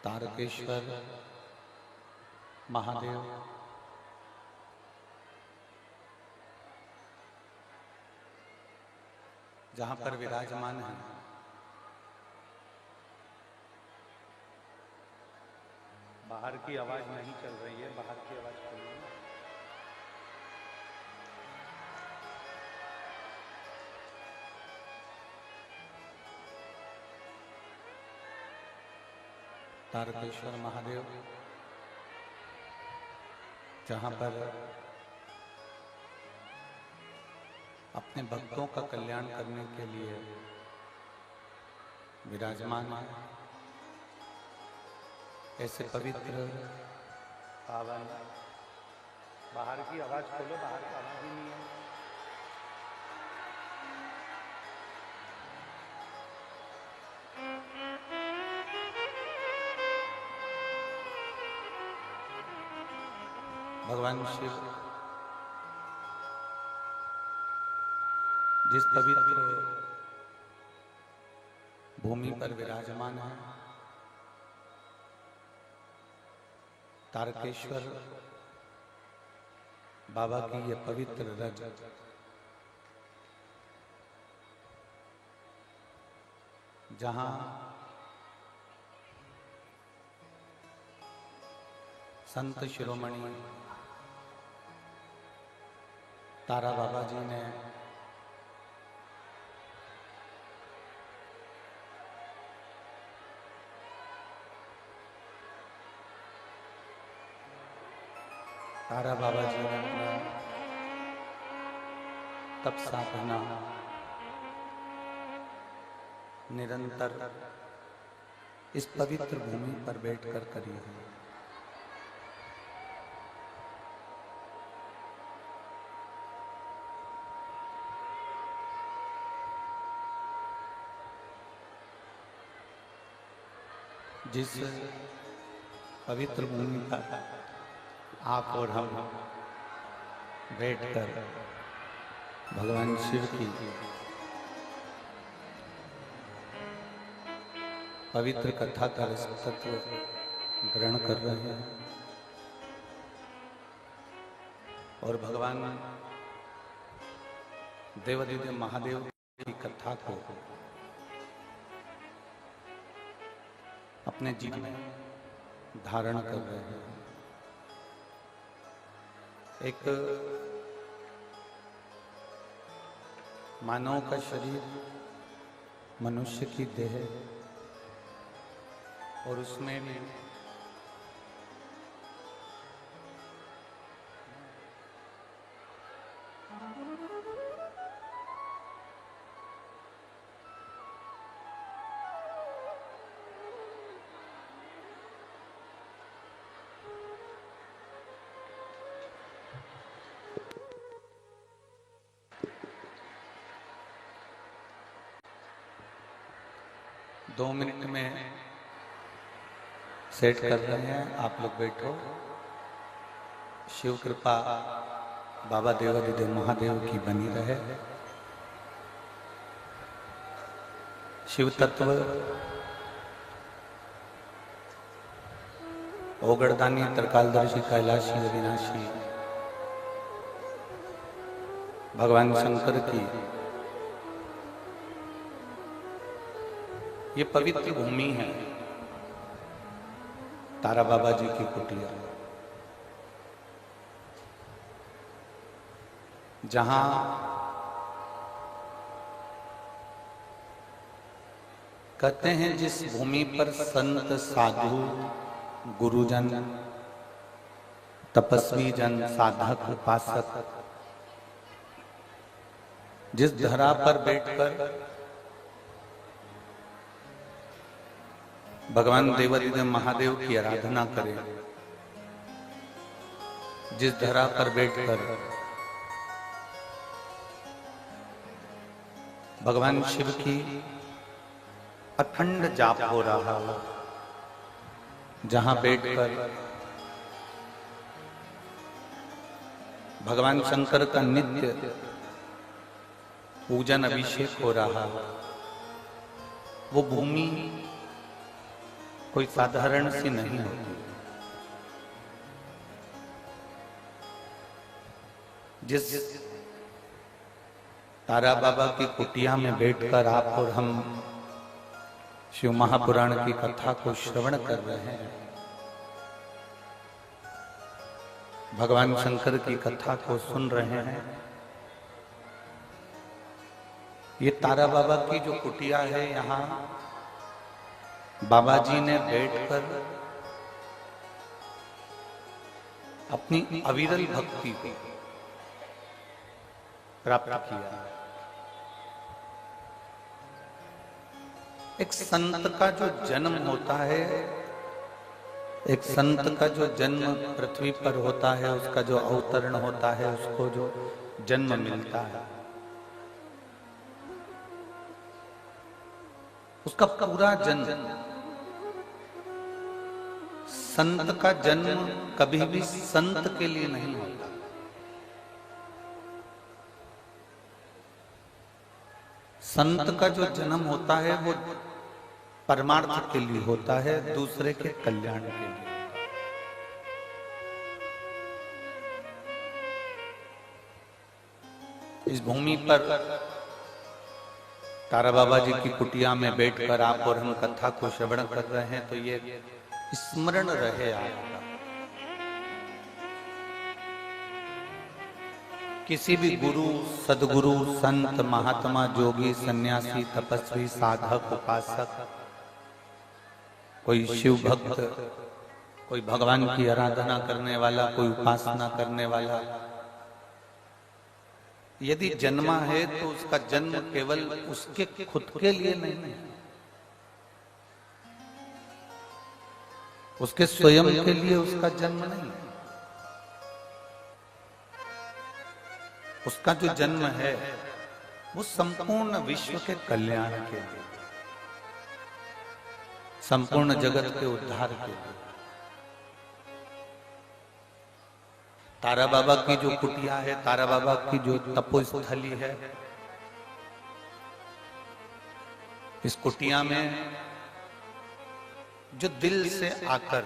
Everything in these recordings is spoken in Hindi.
तारकेश्वर महादेव जहां पर विराजमान है, बाहर की आवाज नहीं चल रही है, बाहर की आवाज चल रही है। तारकेश्वर महादेव जहां पर अपने भक्तों का कल्याण करने के लिए विराजमान है। ऐसे पवित्र पावन, बाहर की आवाज खोलो, बाहर की आवाज ही नहीं है। भगवान शिव जिस पवित्र भूमि पर विराजमान है, तारकेश्वर बाबा की ये पवित्र रज जहां संत शिरोमणि तारा बाबा जी ने अपना तप साधना निरंतर इस पवित्र भूमि पर बैठकर करी है। जिस पवित्र भूमि पर आप और हम बैठकर भगवान शिव की पवित्र कथा का तत्व ग्रहण कर रहे हैं और भगवान देवादिदेव महादेव की कथा को अपने जीवन में धारण कर रहे हैं। एक मानव का शरीर, मनुष्य की देह, और उसमें भी दो मिनट में सेट कर रहे हैं। आप लोग बैठो। शिव कृपा बाबा देवादिदेव महादेव की बनी रहे। शिव तत्व ओगड़दानी त्रिकालदर्शी कैलाशी अविनाशी भगवान शंकर की ये पवित्र भूमि है, तारा बाबा जी की कुटिया, जहां कहते हैं जिस भूमि पर संत साधु गुरुजन तपस्वी जन साधक उपासक जिस धरा पर बैठकर भगवान देवादिदेव महादेव की आराधना करें, जिस धरा पर बैठकर भगवान शिव की अखंड जाप हो रहा हो, जहां बैठकर भगवान शंकर का नित्य पूजन अभिषेक हो रहा हो, वो भूमि कोई साधारण सी नहीं होती। जिस तारा बाबा की कुटिया में बैठकर आप और हम शिव महापुराण की कथा को श्रवण कर रहे हैं, भगवान शंकर की कथा को सुन रहे हैं, ये तारा बाबा की जो कुटिया है, यहाँ बाबा जी ने बैठकर अपनी अविरल भक्ति को प्राप्त किया। एक संत का जो जन्म होता है, एक संत का जो जन्म पृथ्वी पर होता है, उसका जो अवतरण होता है, उसको जो जन्म मिलता है, उसका पूरा जन्म, संत का जन्म कभी भी संत के लिए नहीं होता। संत का जो जन्म होता है वो परमार्थ के लिए होता है, दूसरे के कल्याण के लिए। इस भूमि पर तारा बाबा जी की कुटिया में बैठकर आप और हम कथा को श्रवण कर रहे हैं, तो ये स्मरण रहे आपका। किसी भी गुरु, सदगुरु, संत, महात्मा, जोगी, सन्यासी, तपस्वी, साधक, उपासक, कोई शिव भक्त, कोई भगवान की आराधना करने वाला, कोई उपासना करने वाला, यदि जन्मा है तो उसका जन्म केवल उसके खुद के लिए नहीं है, उसके स्वयं के लिए उसका जन्म नहीं है। उसका जो जन्म है वो संपूर्ण विश्व के कल्याण के लिए, संपूर्ण जगत के उद्धार के लिए। तारा बाबा की जो कुटिया है, तारा बाबा की जो तपोस्थली है, इस कुटिया में जो दिल से आकर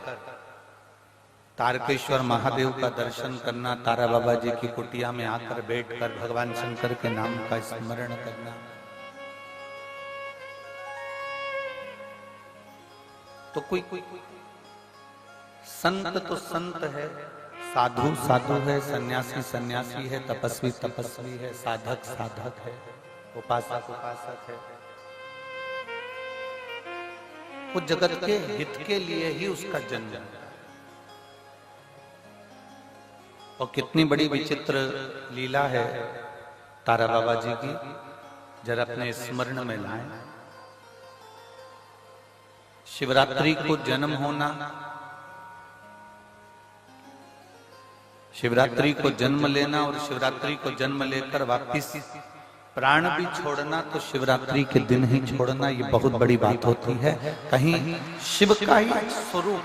तारकेश्वर महादेव का दर्शन करना, तारा बाबा जी की कुटिया में आकर बैठकर भगवान शंकर के नाम का स्मरण करना, तो कोई संत तो संत है, साधु साधु है, सन्यासी सन्यासी है, तपस्वी तपस्वी है, साधक साधक है, उपासक उपासक है। वो जगत के हित के लिए ही उसका जन्म है। और कितनी बड़ी विचित्र लीला है तारा बाबा जी की, जरा अपने स्मरण में लाएं। शिवरात्रि को जन्म होना, शिवरात्रि को जन्म लेना और शिवरात्रि को जन्म लेकर वापिस प्राण भी छोड़ना, तो शिवरात्रि के दिन ही छोड़ना, ये बहुत बड़ी बात होती है। कहीं शिव का ही स्वरूप,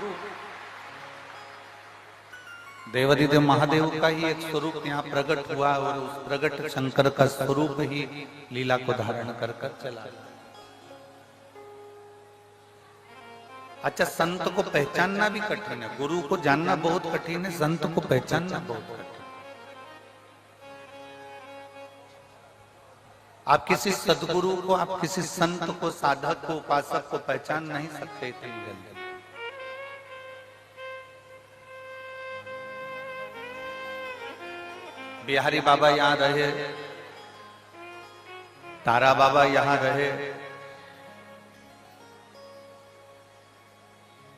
देवादिदेव महादेव का ही एक स्वरूप यहाँ प्रकट हुआ और उस प्रकट शंकर का स्वरूप ही लीला को धारण कर कर चला। अच्छा, संत को पहचानना भी कठिन है, गुरु को जानना बहुत कठिन है, संत को पहचानना बहुत कठिन। आप किसी सदगुरु को, आप किसी संत को, साधक को, उपासक को पहचान नहीं सकते इतनी जल्दी। बिहारी बाबा यहाँ रहे, तारा बाबा यहाँ रहे,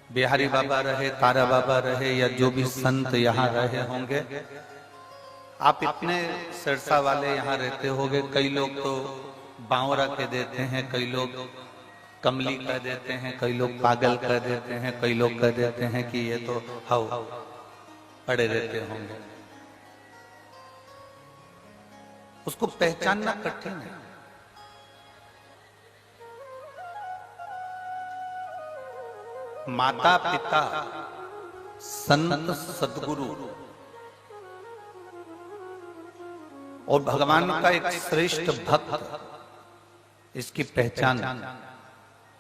बिहारी बाबा रहे, तारा बाबा रहे, या जो भी संत यहाँ रहे होंगे, आप इतने सिरसा वाले यहाँ रहते होंगे। कई लोग तो बावरा कह देते हैं, कई लोग कमली कह देते हैं, कई लोग पागल कह देते हैं, कई लोग कह देते हैं कि ये तो हाउ पड़े रहते होंगे। उसको पहचानना कठिन है। माता पिता, संत, सदगुरु और भगवान का एक श्रेष्ठ भक्त, इसकी पहचान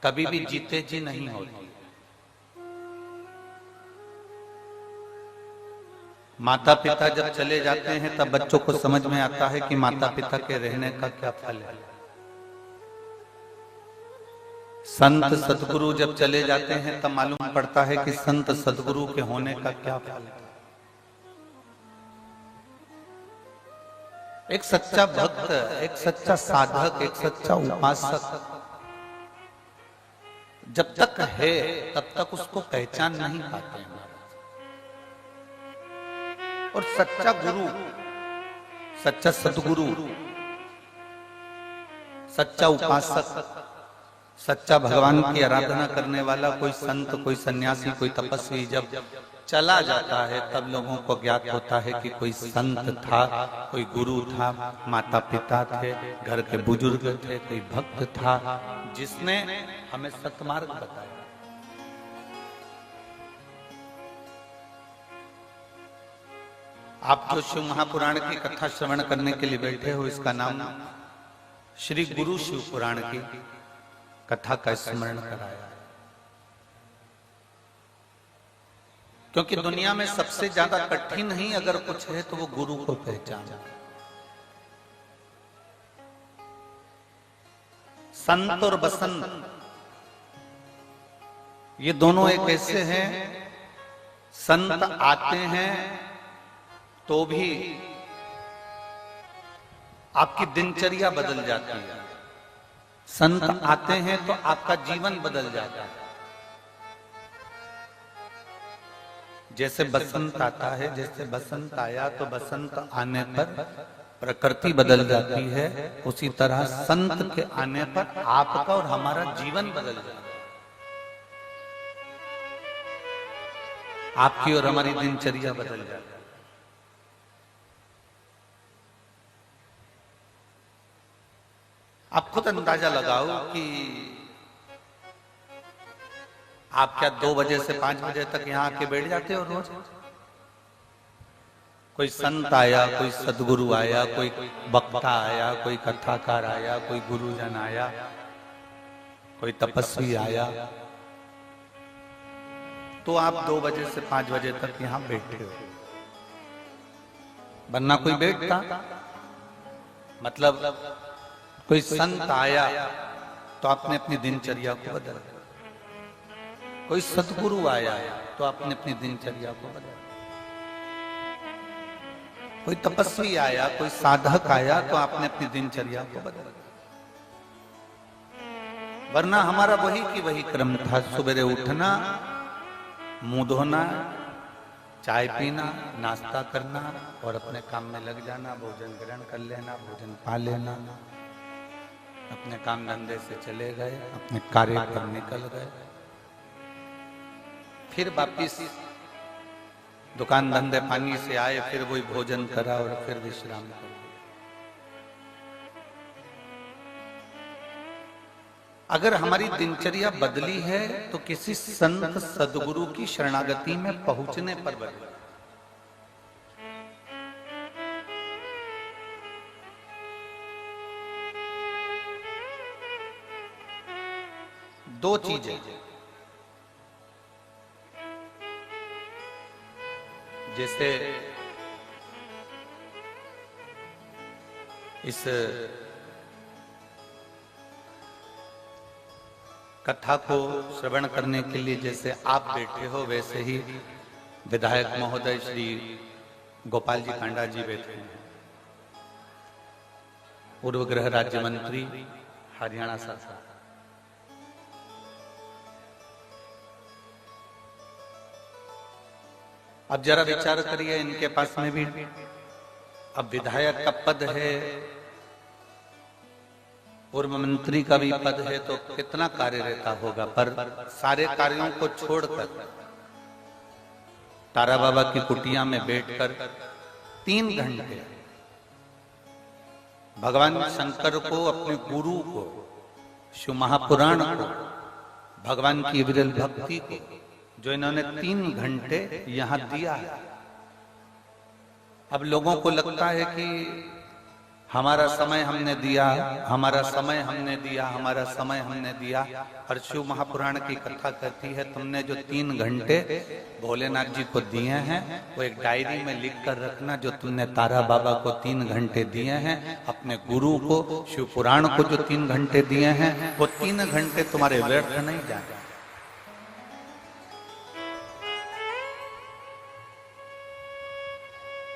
कभी भी जीते जी नहीं होती। माता पिता जब चले जाते हैं तब बच्चों को समझ में आता है कि माता पिता के रहने का क्या फल है। संत सतगुरु जब चले जाते हैं तब मालूम पड़ता है कि संत सतगुरु के होने का क्या फल है। एक सच्चा भक्त, एक सच्चा साधक, एक सच्चा उपासक जब तक है तब तक उसको पहचान नहीं पाते हैं। और सच्चा गुरु, सच्चा सतगुरु, सच्चा उपासक, सच्चा भगवान की आराधना करने वाला कोई संत, कोई सन्यासी, कोई तपस्वी जब चला जाता है तब लोगों को ज्ञात होता है कि कोई संत था, कोई गुरु था, माता पिता थे, घर के बुजुर्ग थे, कोई भक्त था जिसने हमें सत्मार्ग बताया। आप जो शिव महापुराण की कथा श्रवण करने के लिए बैठे हो, इसका नाम श्री गुरु शिव पुराण की कथा का स्मरण कराया। क्योंकि दुनिया में सबसे ज्यादा कठिन ही अगर कुछ है तो वो गुरु को पहचान। संत और बसंत ये दोनों एक ऐसे हैं, संत आते हैं तो भी आपकी दिनचर्या बदल जाती है। संत आते हैं तो आपका जीवन बदल जाता है। जैसे बसंत आता है, जैसे बसंत आया तो बसंत आने पर प्रकृति बदल जाती है, उसी तरह संत के आने पर आपका और हमारा जीवन बदल जाता है। आपकी और हमारी दिनचर्या बदल जाती है। आप खुद अंदाजा लगाओ कि आप क्या 2 बजे से 5 बजे तक यहां आके बैठ जाते हो रोज? कोई संत आया, कोई सदगुरु आया, कोई वक्ता आया, कोई कथाकार आया, कोई गुरुजन आया, कोई तपस्वी आया, तो आप 2 बजे से 5 बजे तक यहां बैठे हो। वरना कोई बैठता? मतलब कोई संत आया तो आपने अपनी दिनचर्या को बदला, कोई सदगुरु आया तो आपने अपनी दिनचर्या को बदला, कोई तपस्वी आया, कोई साधक आया तो आपने अपनी दिनचर्या को बदला। वरना हमारा वही की वही क्रम था, सुबह उठना, मुंह धोना, चाय पीना, नाश्ता करना और अपने काम में लग जाना, भोजन ग्रहण कर लेना, भोजन पा लेना, अपने काम धंधे से चले गए, अपने कार्य पर निकल गए, फिर वापिस दुकान धंधे पानी से आए, फिर वही भोजन करा और फिर विश्राम कर। अगर हमारी दिनचर्या बदली है तो किसी संत सदगुरु की शरणागति में पहुंचने पर बदली। दो चीजें, जैसे इस कथा को श्रवण करने के लिए जैसे आप बैठे हो, वैसे ही विधायक महोदय श्री गोपाल जी कांडा जी बैठे हैं, पूर्व गृह राज्य मंत्री हरियाणा शासन। अब जरा विचार करिए, इनके पास में भी अब विधायक का पद है, पूर्व मंत्री का भी पद है, तो कितना कार्य रहता होगा। पर सारे कार्यों को छोड़कर तारा बाबा की कुटिया में बैठकर 3 घंटे भगवान शंकर को, अपने गुरु को, शिव महापुराण को, भगवान की विरल भक्ति को, जो इन्होंने 3 घंटे यहां दिया है। अब लोगों को लगता है कि हमारा समय हमने दिया, हमारा समय हमने दिया, हमारा समय हमने दिया। और शिव महापुराण की कथा कहती है, तुमने जो 3 घंटे भोलेनाथ जी को दिए हैं वो एक डायरी में लिख कर रखना। जो तुमने तारा बाबा को 3 घंटे दिए हैं, अपने गुरु को शिव पुराण को जो 3 घंटे दिए हैं, वो 3 घंटे तुम्हारे व्यर्थ नहीं जाए।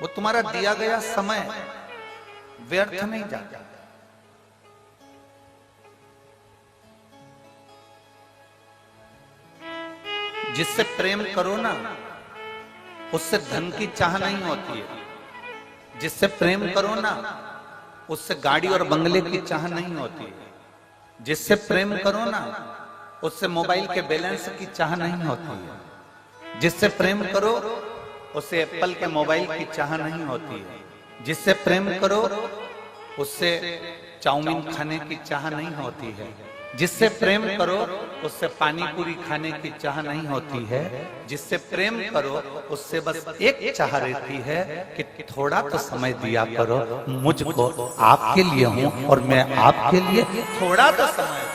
वो तुम्हारा दिया गया समय व्यर्थ नहीं जाता। जिससे प्रेम करो ना, उससे धन की चाह नहीं होती है। जिससे प्रेम करो ना, उससे गाड़ी और बंगले की चाह नहीं होती है। जिससे प्रेम करो ना, उससे मोबाइल के बैलेंस की चाह नहीं होती है। जिससे प्रेम करो, उससे एप्पल के मोबाइल की चाह नहीं होती है। जिससे प्रेम करो, उससे चाउमीन खाने की चाह नहीं होती है। जिससे प्रेम करो, उससे पानी पूरी खाने की चाह नहीं होती है। जिससे प्रेम करो, उससे बस एक चाह रहती है कि थोड़ा तो समय दिया करो मुझको, आपके लिए हूं और मैं आपके लिए, थोड़ा तो समय।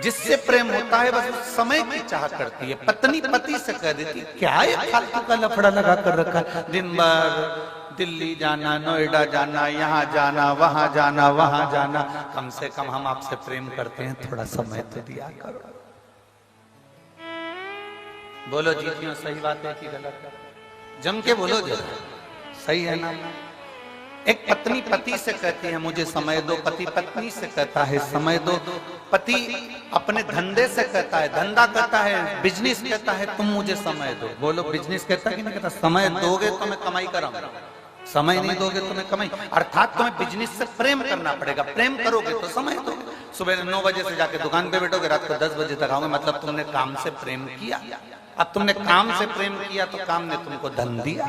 जिससे प्रेम होता है बस समय की चाह करती है। पत्नी पति से कह देती, क्या ये फालतू का लफड़ा लगा कर रखा, दिन भर दिल्ली जाना, नोएडा जाना, यहाँ जाना, वहां जाना, वहां जाना। कम से कम हम आपसे प्रेम करते हैं, थोड़ा समय तो दिया करो। बोलो जी, क्यों सही बात है कि गलत? जम के बोलो जरा, सही है ना? एक पत्नी पति से कहती है मुझे समय दो, पति पत्नी से कहता है समय दो, पति अपने धंधे से कहता है, धंधा कहता है, बिजनेस कहता है तुम मुझे समय दो। बोलो, बिजनेस कहता है कि नहीं कहता? समय दोगे तो मैं कमाई कराऊंगा, समय नहीं दोगे तो मैं कमाई। अर्थात तुम्हें बिजनेस से प्रेम करना पड़ेगा। प्रेम करोगे तो समय दोगे। सुबह 9 बजे से जाके दुकान पे बैठोगे, रात को 10 बजे तक आओगे, मतलब तुमने काम से प्रेम किया। अब तुमने काम से प्रेम किया तो काम ने तुमको धन दिया।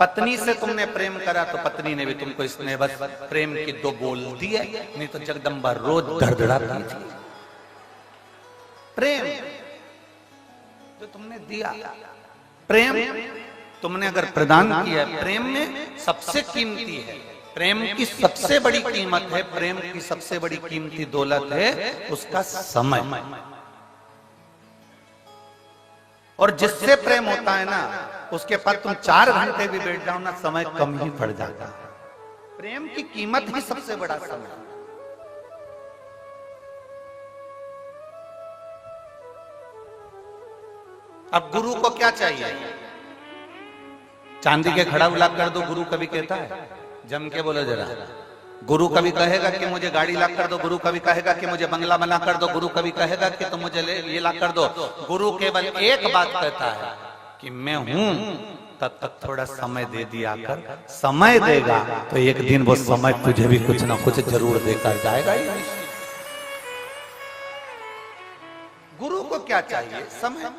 पत्नी से तुमने प्रेम करा तो पत्नी ने भी तुमको इसने बस प्रेम की 2 बोल दिए, नहीं तो जगदम्बा रोज धड़धड़ाती थी। प्रेम जो तुमने दिया, प्रेम तुमने अगर प्रदान किया, प्रेम में सबसे कीमती है, प्रेम की सबसे बड़ी कीमत है, प्रेम की सबसे बड़ी कीमती दौलत है उसका समय। और जिससे प्रेम होता है ना, उसके पास तुम 4 घंटे भी बैठ जाओ ना, समय कम ही पड़ जाता। प्रेम की कीमत ही सबसे बड़ा समय। अब गुरु को क्या चाहिए? चांदी के खड़ा ला कर दो, गुरु कभी कहता है? जम के बोलो जरा। गुरु कभी कहेगा कि मुझे गाड़ी ला कर दो, गुरु कभी कहेगा कि मुझे बंगला बना कर दो, गुरु कभी कहेगा कि तुम मुझे ये ला कर दो। गुरु केवल एक बात कहता है कि मैं हूं, तब तक थोड़ा समय दे दिया कर। समय देगा तो एक दिन वो समय तुझे भी कुछ ना कुछ जरूर देकर जाएगा ही। गुरु को क्या चाहिए? समय।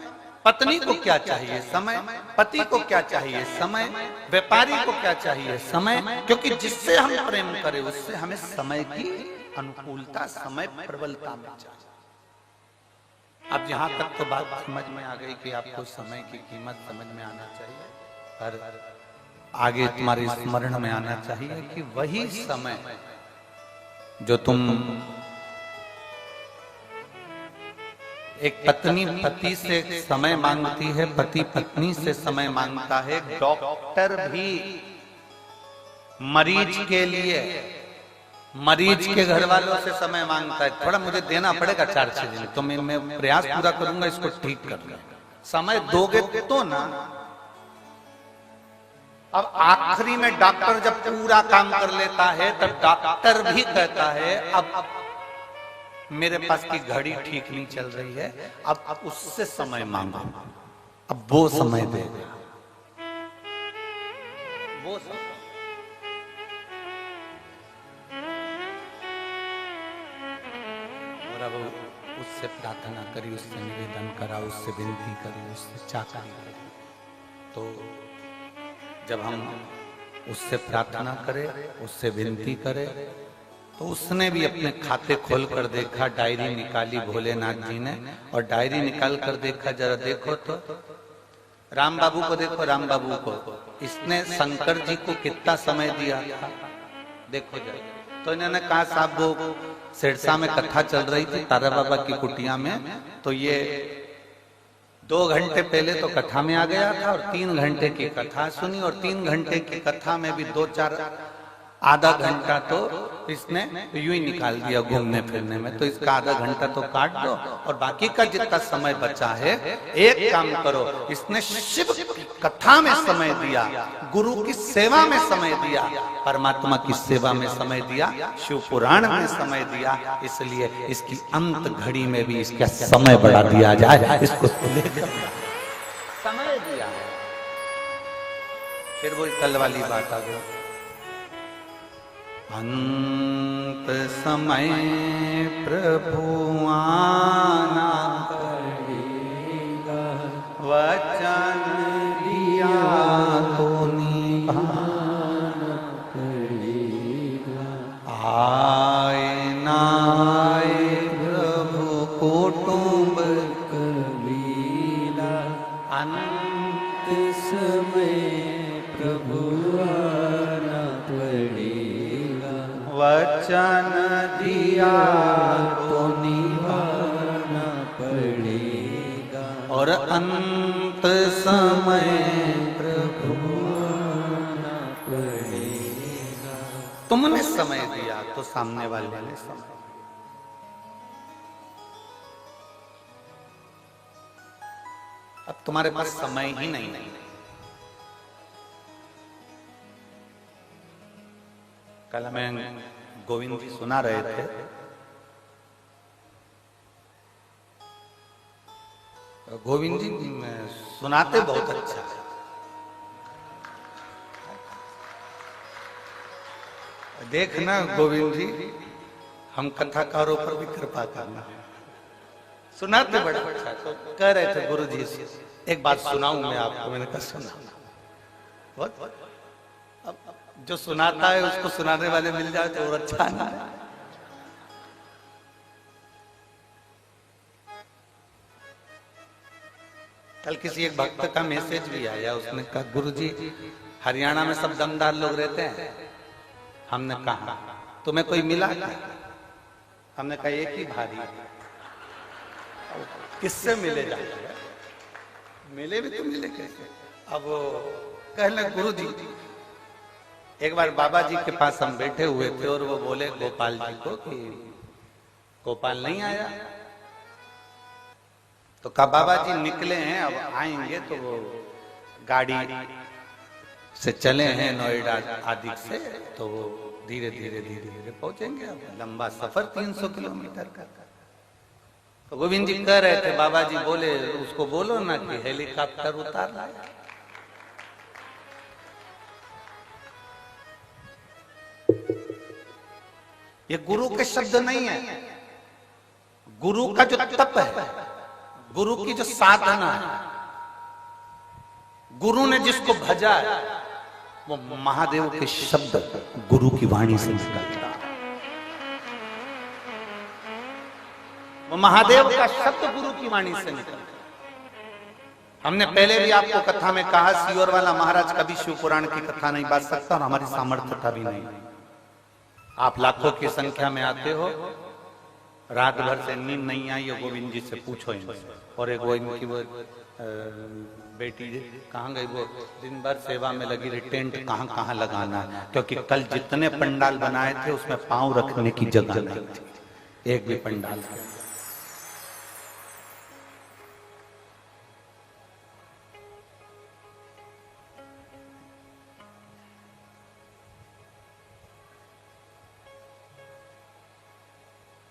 पत्नी को क्या चाहिए? समय। पति को क्या चाहिए? समय। व्यापारी को क्या चाहिए? समय। क्योंकि जिससे हम प्रेम करें उससे हमें समय की अनुकूलता, समय प्रबलता में चाहिए। अब यहां तक तो बात समझ में आ गई कि आपको समय की कीमत समझ में आना चाहिए, पर आगे तुम्हारे स्मरण में आना चाहिए कि वही समय जो तुम, एक पत्नी पति से समय मांगती है, पति पत्नी से समय मांगता है, डॉक्टर भी मरीज के लिए, मरीज के घर वालों से समय मांगता है। थोड़ा मुझे देना पड़ेगा 4-6 दिन, तो मैं प्रयास पूरा करूंगा इसको ठीक करने। समय दोगे तो ना। अब आखिरी में डॉक्टर जब पूरा काम कर लेता है तब डॉक्टर भी कहता है अब मेरे पास की घड़ी ठीक नहीं चल रही है, अब उससे समय मांगो, अब वो समय देगा। वो और अब उससे प्रार्थना करी, उससे निवेदन करा, उससे विनती करी, उससे चाकरी करी। तो जब हम उससे प्रार्थना करें, उससे विनती करें, तो उसने भी अपने खाते खोल कर देखा, डायरी निकाली भोलेनाथ जी ने, और डायरी निकाल कर देखा, जरा देखो तो राम बाबू को देखो, राम बाबू को इसने शंकर जी को कितना समय दिया था? देखो जाए। तो इन्होंने कहा साहब वो सिरसा में कथा चल रही थी तारा बाबा की कुटिया में, तो ये 2 घंटे पहले तो कथा में आ गया था और 3 घंटे की कथा सुनी, और 3 घंटे की कथा में भी 2-4 आधा घंटा तो इसने यूं ही निकाल दिया घूमने फिरने में। तो इसका आधा घंटा तो काट दो और बाकी का जितना समय बचा है, एक काम करो, इसने शिव की कथा में समय दिया, गुरु की सेवा में समय दिया, परमात्मा की सेवा में समय दिया, शिव पुराण में समय दिया, इसलिए इसकी अंत घड़ी में भी इसका समय बढ़ा दिया जाए, इसको समय दिया। फिर वो कल वाली बात आ गई, अंत समय प्रभु आना पड़ेगा, वचन दिया तो निभाना पड़ेगा, आए ना आए प्रभु कुटुंब कबीला, अंत समय प्रभु आना पड़ेगा, वचन दिया तो निभाना पड़ेगा, और अंत समय प्रभु आना पड़ेगा। तुमने समय दिया तो सामने वाले ने समय, अब तुम्हारे पास समय ही नहीं। कल हमें गोविंद जी सुना रहे थे, गोविंद जी सुनाते बहुत अच्छा है। देखना गोविंद जी, हम कथाकारों पर भी कृपा करना, सुनाते बड़ा अच्छा। तो कह रहे थे गुरु जी से एक बात सुनाऊं मैं आपको, मैंने कहा सुना। अब जो सुनाता है उसको सुनाने वाले मिल जाए तो और अच्छा ना है। कल किसी एक भक्त का मैसेज भी आया, उसने कहा गुरुजी हरियाणा में सब दमदार लोग रहते हैं। हमने कहा तुम्हें कोई मिला क्या? हमने कहा एक ही भारी। किससे मिले जाते हैं? मिले भी तो मिले कैसे? अब कहने गुरुजी, एक बार बाबा जी के पास हम बैठे हुए थे और वो बोले गोपाल जी को कि गोपाल नहीं आया। तो कहा बाबा जी निकले हैं, अब आएंगे। तो वो गाड़ी से चले हैं नोएडा आदि से, तो वो धीरे धीरे धीरे धीरे पहुंचेंगे। अब लंबा सफर 300 किलोमीटर का। तो गोविंद जी कह रहे थे, बाबा जी बोले उसको बोलो ना कि हेलीकॉप्टर उतार लाया। ये गुरु के शब्द नहीं है, गुरु का जो तप है, गुरु की जो साधना है, गुरु ने जिसको भजा है, वो महादेव के शब्द गुरु की वाणी से निकलता है। वो महादेव का शब्द गुरु की वाणी से निकलता है। हमने पहले भी आपको कथा में कहा, सियोर वाला महाराज कभी शिव पुराण की कथा नहीं बांट सकता और हमारी सामर्थ्यता भी नहीं। आप लाखों की संख्या में आते हो, रात भर से नींद नहीं आई, गोविंद जी से पूछो इनसे। और एक वो इनकी वो बेटी कहाँ गई, वो दिन भर सेवा में लगी रही, टेंट कहाँ कहाँ लगाना है, क्योंकि कल जितने पंडाल बनाए थे उसमें पांव रखने की जगह नहीं थी, एक भी पंडाल है।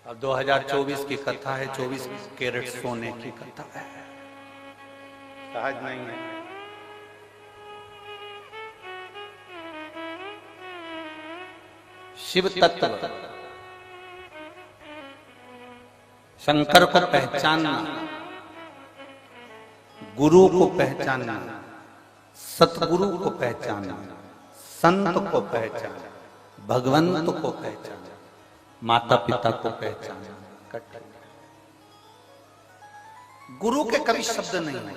अब 2024 की कथा है, 24 कैरेट सोने की कथा है, सहज नहीं है। शिव तत्व, शंकर को पहचानना, गुरु को पहचानना, सतगुरु को पहचानना, संत को पहचानना, भगवंत को पहचानना, माता पिता को पहचाना। गुरु के कभी शब्द नहीं है,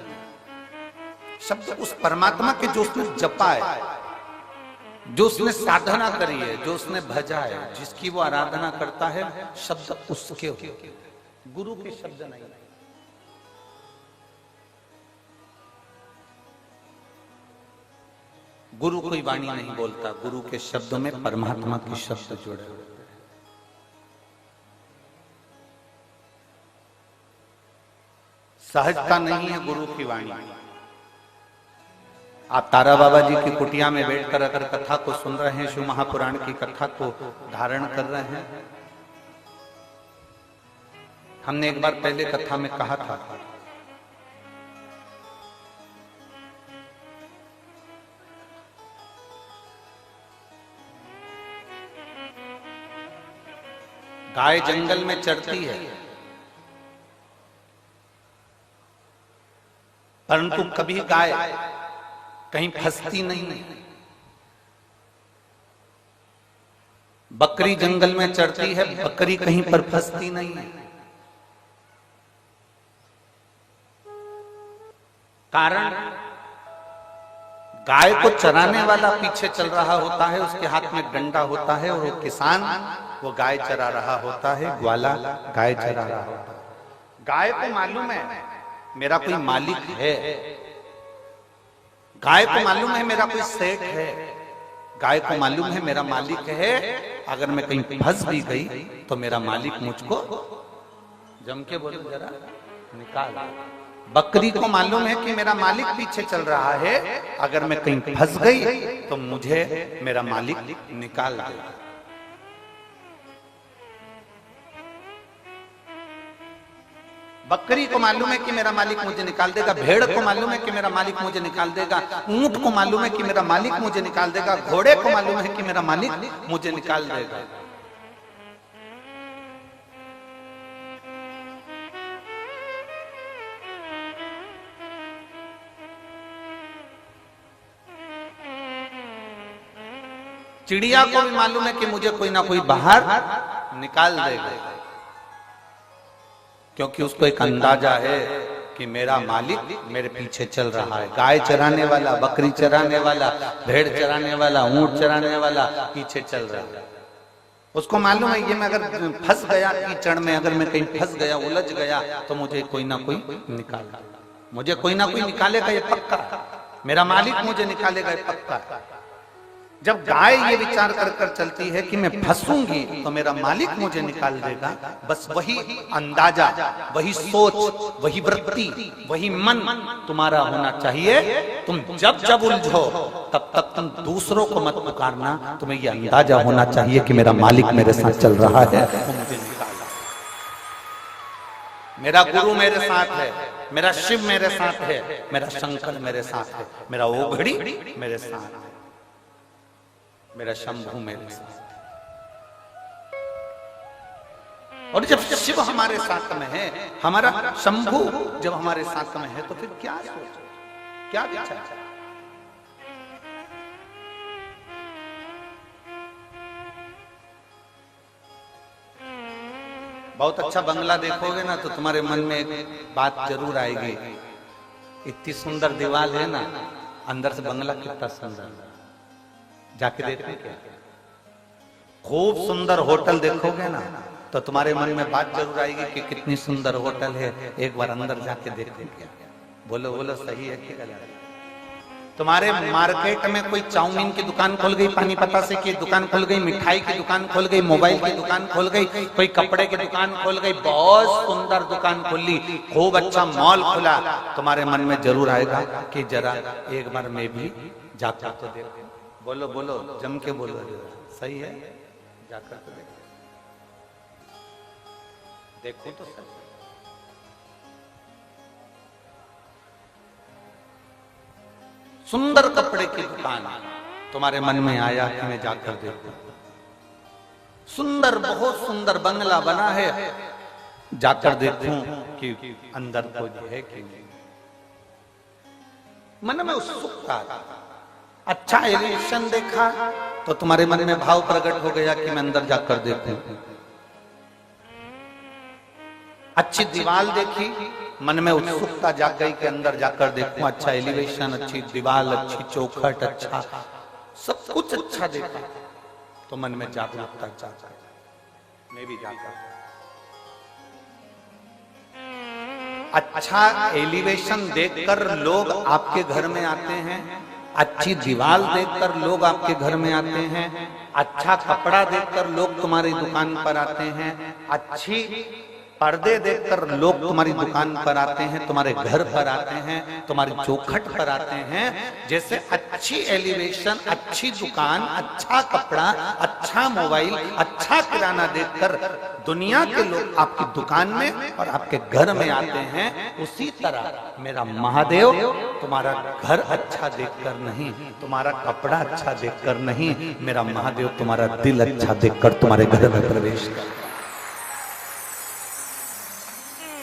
शब्द उस परमात्मा के जो उसने जपा है, जो उसने साधना करी है, जो उसने भजा है, जिसकी वो आराधना करता है, शब्द उसके होते, गुरु के शब्द नहीं। गुरु कोई वाणी नहीं बोलता, गुरु के शब्दों में परमात्मा के शब्द जुड़े हुए। सहजता नहीं है गुरु की वाणी। आप तारा बाबा जी की कुटिया में बैठकर अगर कथा को सुन रहे हैं, शिव महापुराण की कथा को धारण कर रहे हैं, हमने एक बार पहले कथा में कहा था, गाय जंगल में चरती है, परंतु कभी गाय कहीं फंसती नहीं है। बकरी जंगल में चरती है, बकरी कहीं पर फंसती नहीं है। कारण गाय को चराने वाला पीछे चल रहा होता है, उसके हाथ में डंडा होता है, और वो किसान वो गाय चरा रहा होता है, ग्वाला गाय चरा रहा होता है। गाय को मालूम है मेरा कोई मालिक है, गाय को मालूम है मेरा कोई सेठ है, गाय को मालूम है मेरा मालिक है। अगर मैं कहीं फंस भी गई तो मेरा मालिक मुझको जम के बोलो जरा निकाल। बकरी को मालूम है कि मेरा मालिक पीछे चल रहा है, अगर मैं कहीं फंस गई तो मुझे मेरा मालिक निकाल देगा। बकरी को मालूम है कि मेरा मालिक मुझे निकाल देगा, भेड़ को मालूम है कि मेरा मालिक मुझे निकाल देगा, ऊंट को मालूम है कि मेरा मालिक मुझे निकाल देगा, घोड़े को मालूम है कि मेरा मालिक मुझे निकाल देगा। चिड़िया को भी मालूम है कि मुझे कोई ना कोई बाहर निकाल देगा, क्योंकि उसको एक अंदाजा है कि मेरा मालिक मेरे पीछे चल रहा है। गाय चराने वाला, बकरी चराने वाला, भेड़ चराने वाला, ऊंट चराने वाला पीछे चल रहा है। उसको मालूम है ये मैं अगर फंस गया कीचड़ में, अगर मैं कहीं फंस गया, उलझ गया, तो मुझे कोई ना कोई निकाल, मुझे कोई ना कोई निकालेगा, ये पक्का। मेरा मालिक मुझे निकालेगा, ये पक्का। जब गाय ये विचार कर कर चलती है कि मैं फंसूंगी तो मेरा मालिक मुझे निकाल देगा, बस वही अंदाजा, वही सोच, वही वृत्ति, वही मन तुम्हारा होना चाहिए। तुम जब जब उलझो तब तक तुम दूसरों को मत पुकारना, तुम्हें ये अंदाजा होना चाहिए कि मेरा मालिक मेरे साथ चल रहा है, मुझे निकाला। मेरा गुरु मेरे साथ है, मेरा शिव मेरे साथ है, मेरा शंकर मेरे साथ है, मेरा ओघड़ी मेरे साथ है, मेरा शंभू मेरे साथ। और जब शिव हमारे साथ में है, हमारा शंभू जब हमारे साथ में है, तो फिर क्या सोचो, क्या विचार। बहुत अच्छा बंगला देखोगे ना तो तुम्हारे मन में एक बात जरूर आएगी, इतनी सुंदर दीवार है ना, अंदर से बंगला कितना सुंदर। जाके देखो क्या, खूब सुंदर होटल देखोगे ना तो तुम्हारे मन में बात जरूर आएगी कि कितनी सुंदर होटल है, एक बार अंदर जाके देखो क्या। बोलो बोलो, सही है कि गलत? तुम्हारे मार्केट में कोई चाउमीन की दुकान खोल गई, पानी पतासे की दुकान खोल गई, मिठाई की दुकान खोल गई, मोबाइल की दुकान खोल गई, कोई कपड़े की दुकान खोल गई, बहुत सुंदर दुकान खोली, खूब अच्छा मॉल खुला, तुम्हारे मन में जरूर आएगा कि जरा एक बार मैं भी जाकर तो देखो। बोलो बोलो, जम के बोलो, सही है, जाकर तो देखो तो सही। सुंदर कपड़े की दुकान तुम्हारे मन में आया कि मैं जाकर देखूं। सुंदर, बहुत सुंदर बंगला बना है, जाकर देखूं कि अंदर कोई है कि नहीं। मन में उत्सुकता, अच्छा एलिवेशन देखा तो तुम्हारे मन में भाव प्रकट हो गया कि मैं अंदर जाकर देखूं। अच्छी दीवार देखी, मन में उत्सुकता जाग गई कि अंदर जाकर देखूं। अच्छा एलिवेशन, अच्छी दीवार, अच्छी चौखट, अच्छा सब सब कुछ अच्छा देखा तो मन में जागरूकता जाता है, मैं भी जाता हूं। अच्छा एलिवेशन देखकर लोग आपके घर में आते हैं, अच्छी दीवार देखकर लोग आपके घर में आते हैं, अच्छा कपड़ा देखकर लोग तुम्हारी दुकान पर आते हैं, अच्छी पर्दे देखकर लोग तुम्हारी दुकान पर आते हैं, तुम्हारे घर पर आते हैं, तुम्हारी चौखट पर आते हैं। जैसे अच्छी एलिवेशन, अच्छी दुकान, अच्छा कपड़ा, अच्छा मोबाइल, अच्छा किराना देखकर दुनिया के लोग आपकी दुकान में और आपके घर में आते हैं, उसी तरह मेरा महादेव तुम्हारा घर अच्छा देखकर नहीं, तुम्हारा कपड़ा अच्छा देखकर नहीं, मेरा महादेव तुम्हारा दिल अच्छा देखकर तुम्हारे घर में प्रवेश कर।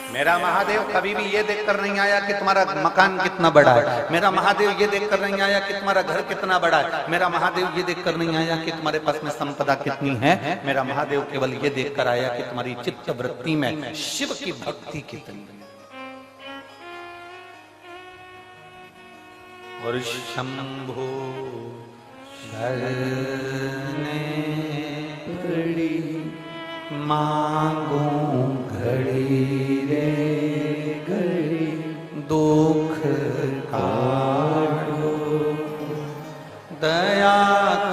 मेरा महादेव कभी भी ये देखकर नहीं आया कि तुम्हारा मकान कितना बड़ा है, मेरा महादेव ये देखकर नहीं आया कि तुम्हारा घर कितना बड़ा है, मेरा महादेव ये देखकर नहीं आया कि तुम्हारे पास में संपदा कितनी है, मेरा महादेव केवल ये देखकर आया कि तुम्हारी चित्त वृत्ति में शिव की भक्ति कितनी है। और शंभो शरणे पड़ी मांगू घड़ी रे घड़ी दुख काटो दया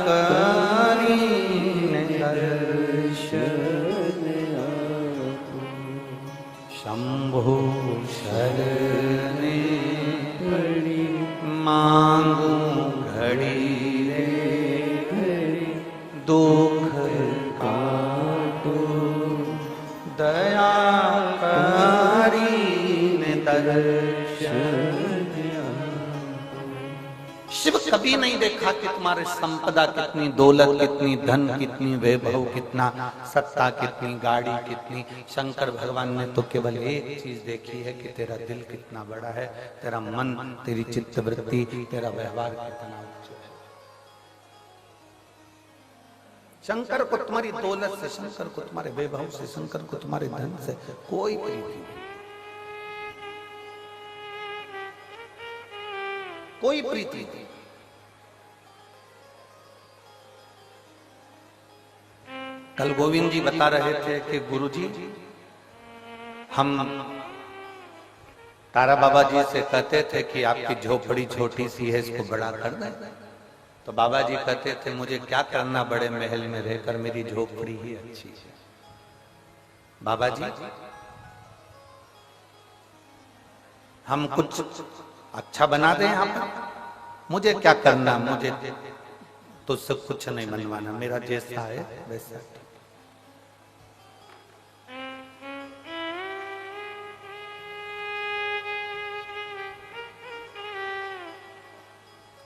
करीने दर्शन आपो। शंभो शरणे पड़ी मांगू घड़ी रे घड़ी दुख काटो दया करीने दर्शन। शिव कभी नहीं देखा कि तुम्हारे संपदा कितनी, दौलत कितनी, धन कितनी, वैभव कितना, सत्ता कितनी, गाड़ी कितनी। शंकर भगवान ने तो केवल एक चीज देखी है कि तेरा दिल कितना बड़ा है, तेरा मन, तेरी चित्त वृत्ति, तेरा व्यवहार कितना उच्च है। शंकर को तुम्हारी दौलत से, शंकर को तुम्हारे वैभव से, शंकर को तुम्हारे धन से कोई प्रीति नहीं, कोई प्रीति नहीं। कल गोविंद जी बता रहे थे कि गुरुजी हम तारा बाबा जी से कहते थे कि आपकी झोपड़ी छोटी सी है, इसको बड़ा कर दें। तो बाबा जी कहते थे मुझे क्या करना बड़े महल में रहकर, मेरी झोपड़ी ही अच्छी है। बाबा जी हम कुछ अच्छा बना दें यहाँ पर, मुझे क्या करना, मुझे तो सब कुछ नहीं बनवाना, मेरा जैसा है वैसा।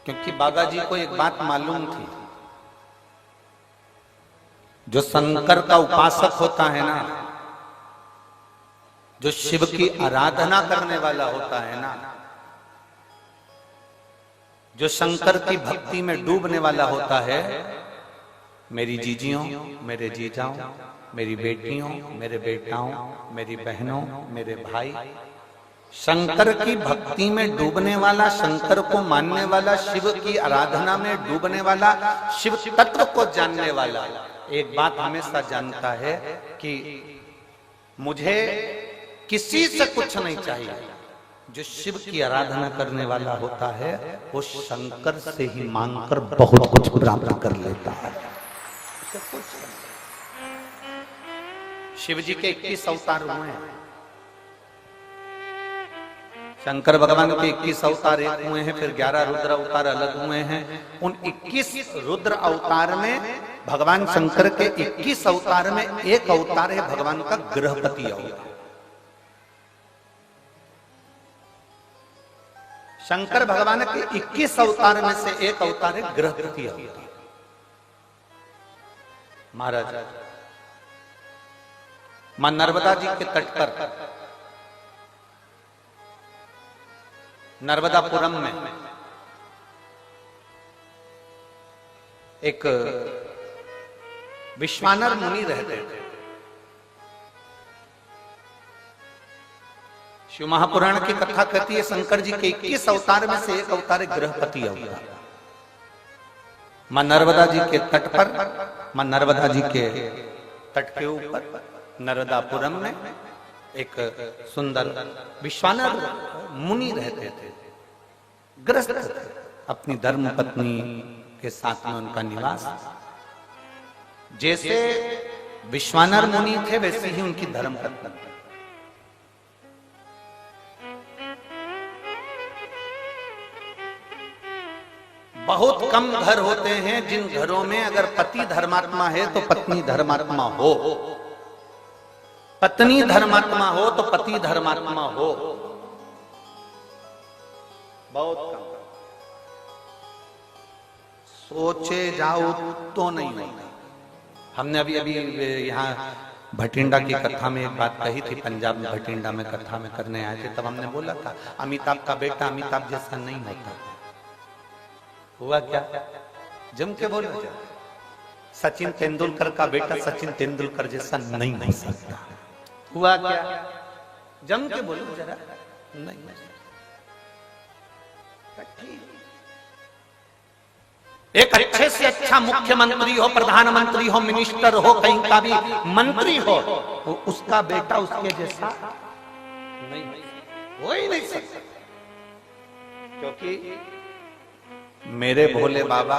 क्योंकि बाबा जी को एक बात मालूम थी, जो शंकर का उपासक होता है ना, जो शिव की आराधना करने वाला होता है ना, जो शंकर की भक्ति में डूबने वाला होता है, मेरी जीजियों, मेरे जीजाओं, मेरी बेटियों, मेरे बेटाओं, मेरी बहनों, मेरे भाई, शंकर की भक्ति में डूबने वाला, शंकर को मानने वाला, शिव की आराधना में डूबने वाला, शिव तत्व को जानने वाला एक बात हमेशा जानता है कि मुझे किसी से कुछ नहीं चाहिए। जो शिव की आराधना करने वाला होता है वो शंकर से ही मांगकर बहुत कुछ प्राप्त कर लेता है। शिव जी के 21 अवतार हुए हैं, शंकर भगवान के 21 अवतार एक हुए हैं, फिर 11 रुद्र अवतार अलग हुए हैं। उन 21 रुद्र अवतार में भगवान शंकर के 21 अवतार में एक अवतार है भगवान का गृहपति अवतार। शंकर भगवान के 21 अवतार में से एक अवतार है गृहपति अवतार। महाराज मां नर्मदा जी के तट पर नर्मदापुरम में एक विश्वानर मुनि रहते थे। शिव महापुराण की कथा कहती है शंकर जी के 21 अवतार में से एक अवतार है गृहपति अवतार। मां नर्मदा जी के तट पर, मां नर्मदा जी के तट के ऊपर नर्मदापुरम में एक सुंदर विश्वानर मुनि रहते थे, ग्रस्त थे। अपनी धर्म पत्नी के साथ में उनका निवास। जैसे विश्वानर मुनि थे वैसे ही उनकी धर्म पत्नी। बहुत कम घर होते हैं जिन घरों में अगर पति धर्मात्मा है तो पत्नी धर्मात्मा हो, पत्नी धर्मात्मा हो तो पति धर्मात्मा हो। बहुत कम। सोचे जाओ तो नहीं होता। हमने अभी अभी यहाँ भटिंडा की कथा में एक बात कही थी, पंजाब में भटिंडा में कथा में करने आए थे, तब हमने बोला था अमिताभ का बेटा अमिताभ जैसा नहीं होता। हुआ क्या? जम के बोलो, सचिन तेंदुलकर का बेटा सचिन तेंदुलकर जैसा नहीं हो सकता। हुआ क्या? जम के बोलो जरा। नहीं। एक अच्छे से अच्छा मुख्यमंत्री हो, प्रधानमंत्री हो, मिनिस्टर हो, कहीं का भी मंत्री हो, तो उसका बेटा उसके जैसा नहीं हो ही नहीं सकता। क्योंकि मेरे भोले बाबा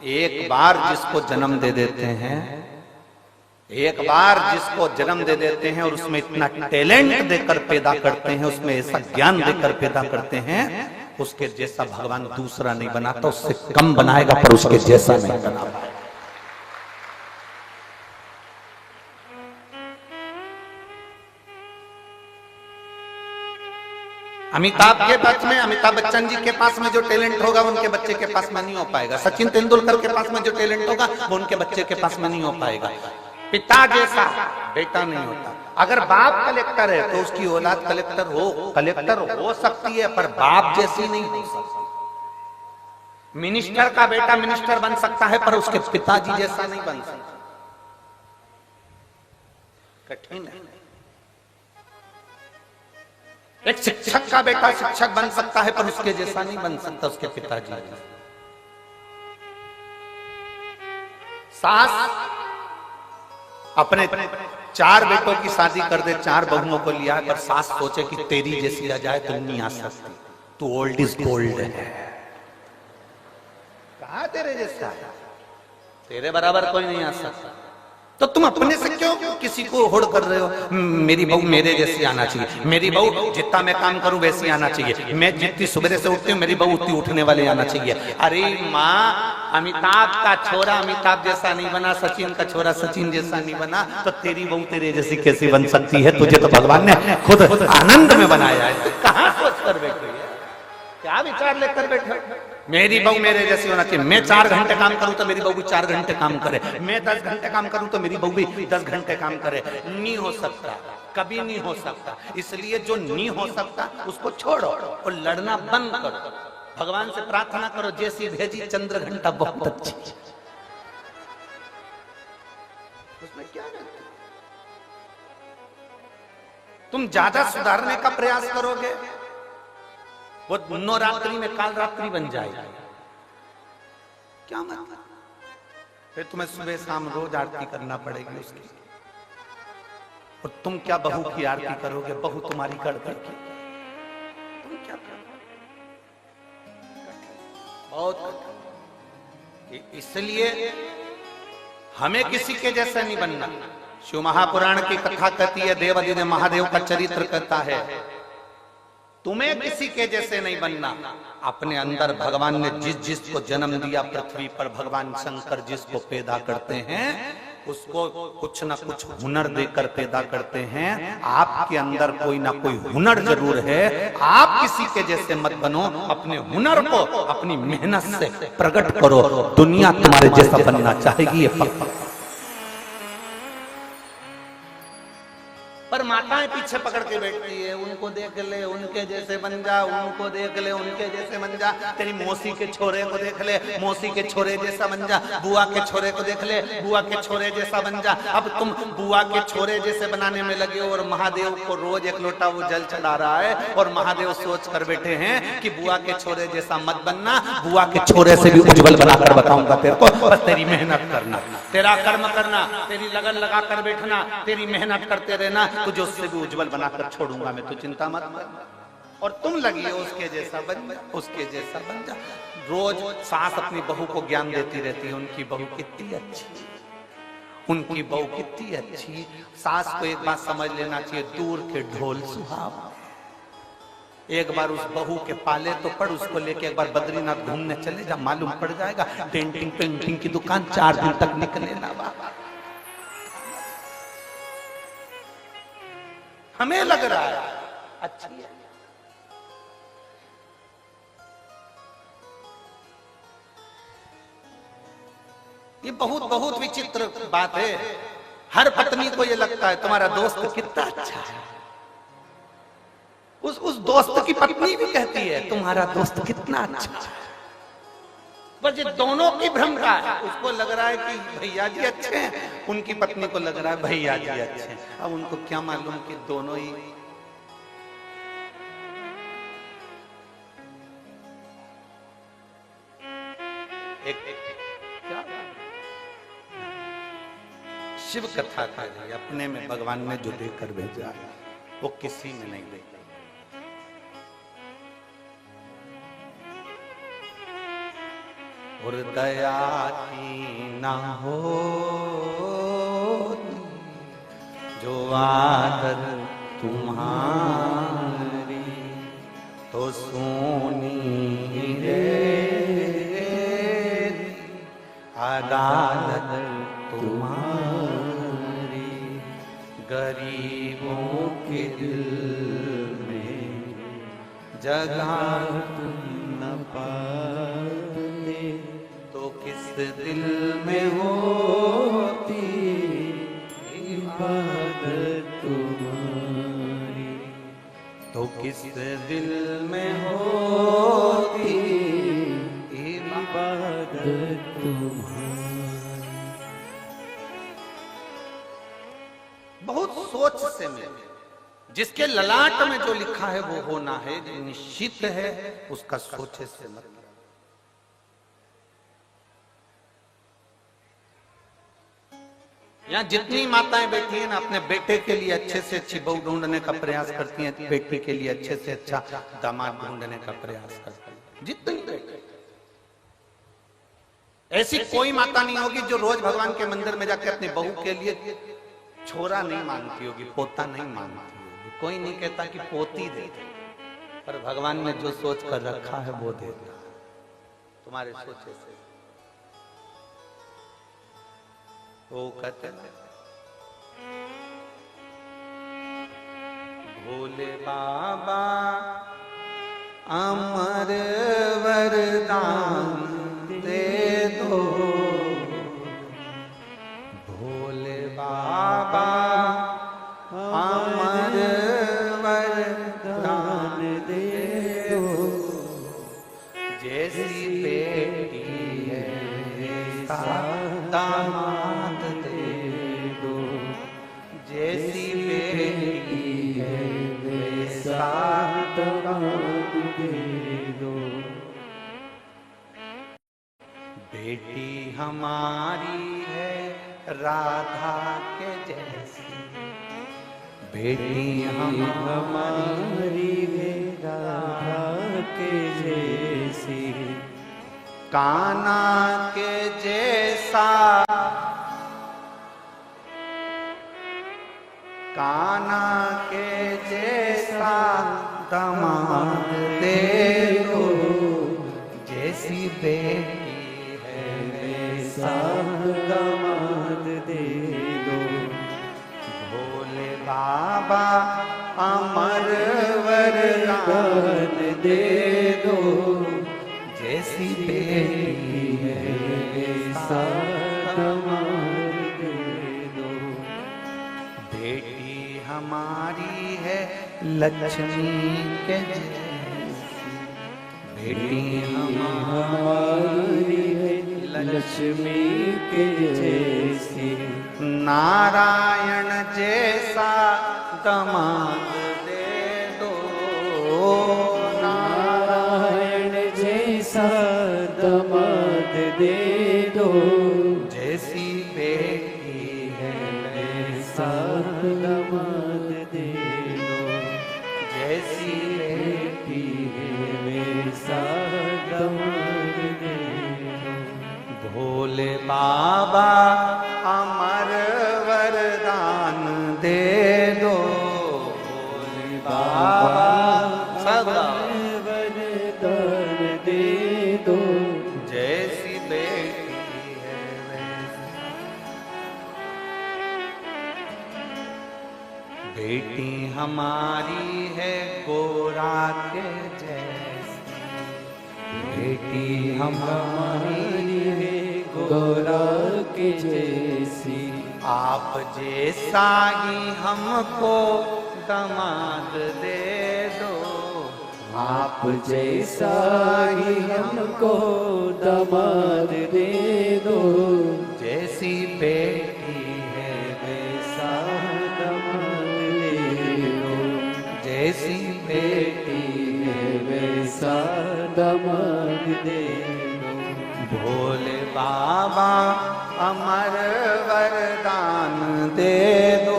एक बार जिसको जन्म दे देते हैं, एक बार जिसको जन्म दे देते हैं और उसमें इतना टैलेंट देकर पैदा करते हैं, उसमें ऐसा ज्ञान देकर पैदा करते हैं, उसके जैसा भगवान दूसरा नहीं बनाता, उससे कम बनाएगा पर उसके जैसा नहीं बना पाएगा। अमिताभ के पास में, अमिताभ बच्चन जी के पास में जो टैलेंट होगा वो उनके बच्चे के पास में नहीं हो पाएगा। सचिन तेंदुलकर के पास में जो टैलेंट होगा वो उनके बच्चे के पास में नहीं हो पाएगा। पिता जैसा बेटा नहीं होता। अगर बाप कलेक्टर है तो उसकी औलाद कलेक्टर हो सकती है, पर बाप जैसी नहीं हो सकती। मिनिस्टर का बेटा मिनिस्टर बन सकता है पर उसके पिताजी जैसा नहीं बन सकता। कठिन है। एक शिक्षक का बेटा शिक्षक बन सकता है पर उसके जैसा नहीं बन सकता उसके पिताजी। सास अपने 4 बेटों की शादी कर दे, 4 बहुओं को लिया, पर सास सोचे कि तेरी जैसी आ जाए तो नहीं आ सकती, तू ओल्ड इज गोल्ड है। कहा तेरे जैसा? तेरे बराबर कोई नहीं आ सकता। तो तुम अपने से क्यों किसी को होड़ कर रहे हो? मेरी बहू मेरे जैसी आना चाहिए, मेरी बहू जितना मैं काम करूं वैसी आना चाहिए, मैं जितनी सुबह से उठती हूँ मेरी बहू उतनी उठने वाले आना चाहिए। अरे माँ, अमिताभ का छोरा अमिताभ जैसा नहीं बना, सचिन का छोरा सचिन जैसा नहीं बना, तो तेरी बहू तेरे जैसी कैसे बन सकती है? तुझे तो भगवान ने खुद आनंद में बनाया है। कहाँ सोच कर बैठे, क्या विचार लेकर बैठे? मेरी बहू मेरे जैसी होना चाहिए। मैं 4 घंटे काम करूं तो मेरी बहू भी 4 घंटे काम करे, मैं 10 घंटे काम करूं तो मेरी बहू भी 10 घंटे काम करे। नहीं हो सकता, कभी नहीं हो सकता। इसलिए जो नहीं हो सकता उसको छोड़ो और लड़ना बंद करो। भगवान से प्रार्थना करो, जैसी भेजी चंद्र घंटा बहुत अच्छी। उसमें क्या करते? तुम ज्यादा सुधारने का प्रयास करोगे, वो नवरात्रि में काल रात्रि बन जाएगा। क्या मतलब? फिर तुम्हें सुबह शाम रोज आरती करना पड़ेगी उसकी। और तुम क्या बहू की आरती करोगे? बहू तुम्हारी कर देगी। तुम क्या करोगे? बहुत। इसलिए हमें किसी के जैसा नहीं बनना। शिव महापुराण की कथा कहती है, देवादिदेव महादेव का चरित्र कहता है, तुम्हें किसी के जैसे नहीं बनना। अपने अंदर भगवान ने जिस जिसको जन्म दिया पृथ्वी पर, भगवान शंकर जिसको पैदा करते हैं उसको कुछ ना कुछ हुनर देकर पैदा करते हैं। आपके अंदर कोई ना कोई हुनर जरूर है। आप किसी के जैसे मत बनो, अपने हुनर को अपनी मेहनत से प्रकट करो। दुनिया तुम्हारे जैसा बनना चाहेगी, ये पक्का। पर माताएं पीछे पकड़ के बैठती है, उनको देख ले उनके जैसे बन जा, उनको देख ले उनके जैसे बन जा, तेरी मौसी के छोरे को देख ले मौसी के छोरे जैसा बन जा, बुआ के छोरे को देख ले बुआ के छोरे जैसा बन जा। अब तुम बुआ के छोरे जैसे बनाने में लगे हो और महादेव को रोज एक लोटा वो जल चढ़ा रहा है, और महादेव सोच कर बैठे हैं कि बुआ के छोरे जैसा मत बनना, बुआ के छोरे से भी उज्जवल बनाकर बताऊंगा तेरे को, बस तेरी मेहनत करना, तेरा कर्म करना, तेरी लगन लगा कर बैठना, तेरी मेहनत करते रहना, तुझे उससे भी उज्जवल बनाकर छोड़ूंगा मैं, तो चिंता मत कर। और तुम लगी हो उसके जैसा बन जा, उसके जैसा बन जा। रोज सास अपनी बहू को ज्ञान देती रहती है, उनकी बहू कितनी अच्छी, उनकी बहू कितनी अच्छी। सास को एक बात समझ लेना चाहिए, दूर के ढोल सुहाव। एक बार उस बहू के पाले तो पड़, उसको लेके एक बार बद्रीनाथ घूमने चले जा, मालूम पड़ जाएगा पेंटिंग पेंटिंग की दुकान 4 दिन तक निकले ना बाबा। हमें लग रहा है अच्छी है, ये बहुत बहुत विचित्र बात है। हर पत्नी को ये लगता है तुम्हारा दोस्त कितना अच्छा है, उस दोस्त की पत्नी भी कहती है तुम्हारा दोस्त कितना अच्छा है। बस ये दोनों की भ्रम का है, उसको लग रहा है कि भैया जी अच्छे हैं, उनकी पत्नी को लग रहा है भैया जी अच्छे हैं। अब उनको क्या मालूम कि दोनों ही क्या शिव कथा का है, अपने में भगवान ने जो देकर भेजा वो किसी में नहीं देखा। और दया की ना हो जो आदत तुम्हारी, तो सोनी रे अदालत तुम्हारी। गरीबों के दिल में जगह तुम न पाते, तो किस दिल में होती इबादत तुम्हारी, तो किस दिल में होती इबादत तुम्हारी। बहुत सोच से मिले, जिसके ललाट में जो लिखा है वो होना है, जो निश्चित है उसका सोचे से मतलब। यहाँ जितनी माताएं बैठी हैं ना, अपने बेटे के लिए अच्छे से अच्छी बहू ढूंढने का प्रयास करती हैं, बेटे के लिए अच्छे से अच्छा दामाद ढूंढने का प्रयास करती हैं, जितनी बेटे। ऐसी कोई माता नहीं होगी जो रोज भगवान के मंदिर में जाकर अपनी बहू के लिए छोरा नहीं मांगती होगी, पोता नहीं मांगती होगी। कोई नहीं कहता कि पोती दे दे, पर भगवान ने जो सोच कर रखा है वो देता है, तुम्हारे सोचे से। वो कहते भोले बाबा अमर वरदान दे दो, भोले बाबा अमर वरदान दे दो। जैसी बेटी है दामाद दे दो, जैसी बेटी है वैसा दामाद दे दो। बेटी हमारी है राधा के जैसी, बेटी हमारी है राधा के जैसी, कान्हा के जैसा, कान्हा के जैसा दामाद दे दो। जैसी बेटी है वैसा दामाद दे दो। भोले बाबा अमर वरदान दे दो। जैसी बेटी है वैसा दामाद दे दो। बेटी हमारी है लक्ष्मी के जैसी, बेटी हमारी है लक्ष्मी के जैसी, नारायण जैसा दामाद दे दो, नारायण जैसा दामाद दे दो, जैसी बेटी है वैसा दामाद दे दो, जैसी बेटी है वैसा दामाद दे दो। भोले बाबा अमर वरदान दे दो, भोले बाबा सदा वरदान दे दो, जैसी बेटी है वैसी, बेटी हमारी है गोरा के जैसी, बेटी हमारी है गोरा के जैसी, आप जैसा ही हमको दामाद दे दो, आप जैसा ही हमको दामाद दे दो, जैसी बेटी है वैसा दामाद दे दो, जैसी बेटी बेटी है वैसा दामाद दे दो। भोले बाबा अमर वरदान दे दो,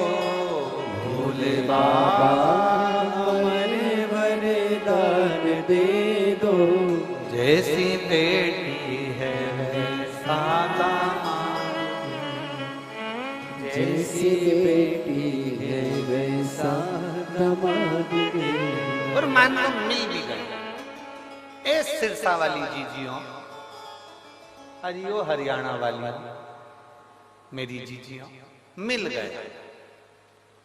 भोले बाबा अमर वरदान दे दो, जैसी बेटी है वैसा दामाद, जैसी बेटी है वैसा दामाद दे दो। और मान लो मिल भी गए, ए सिरसा वाली जीजियों, हरियो हरियाणा वाली मेरी जीजियों, मिल गए,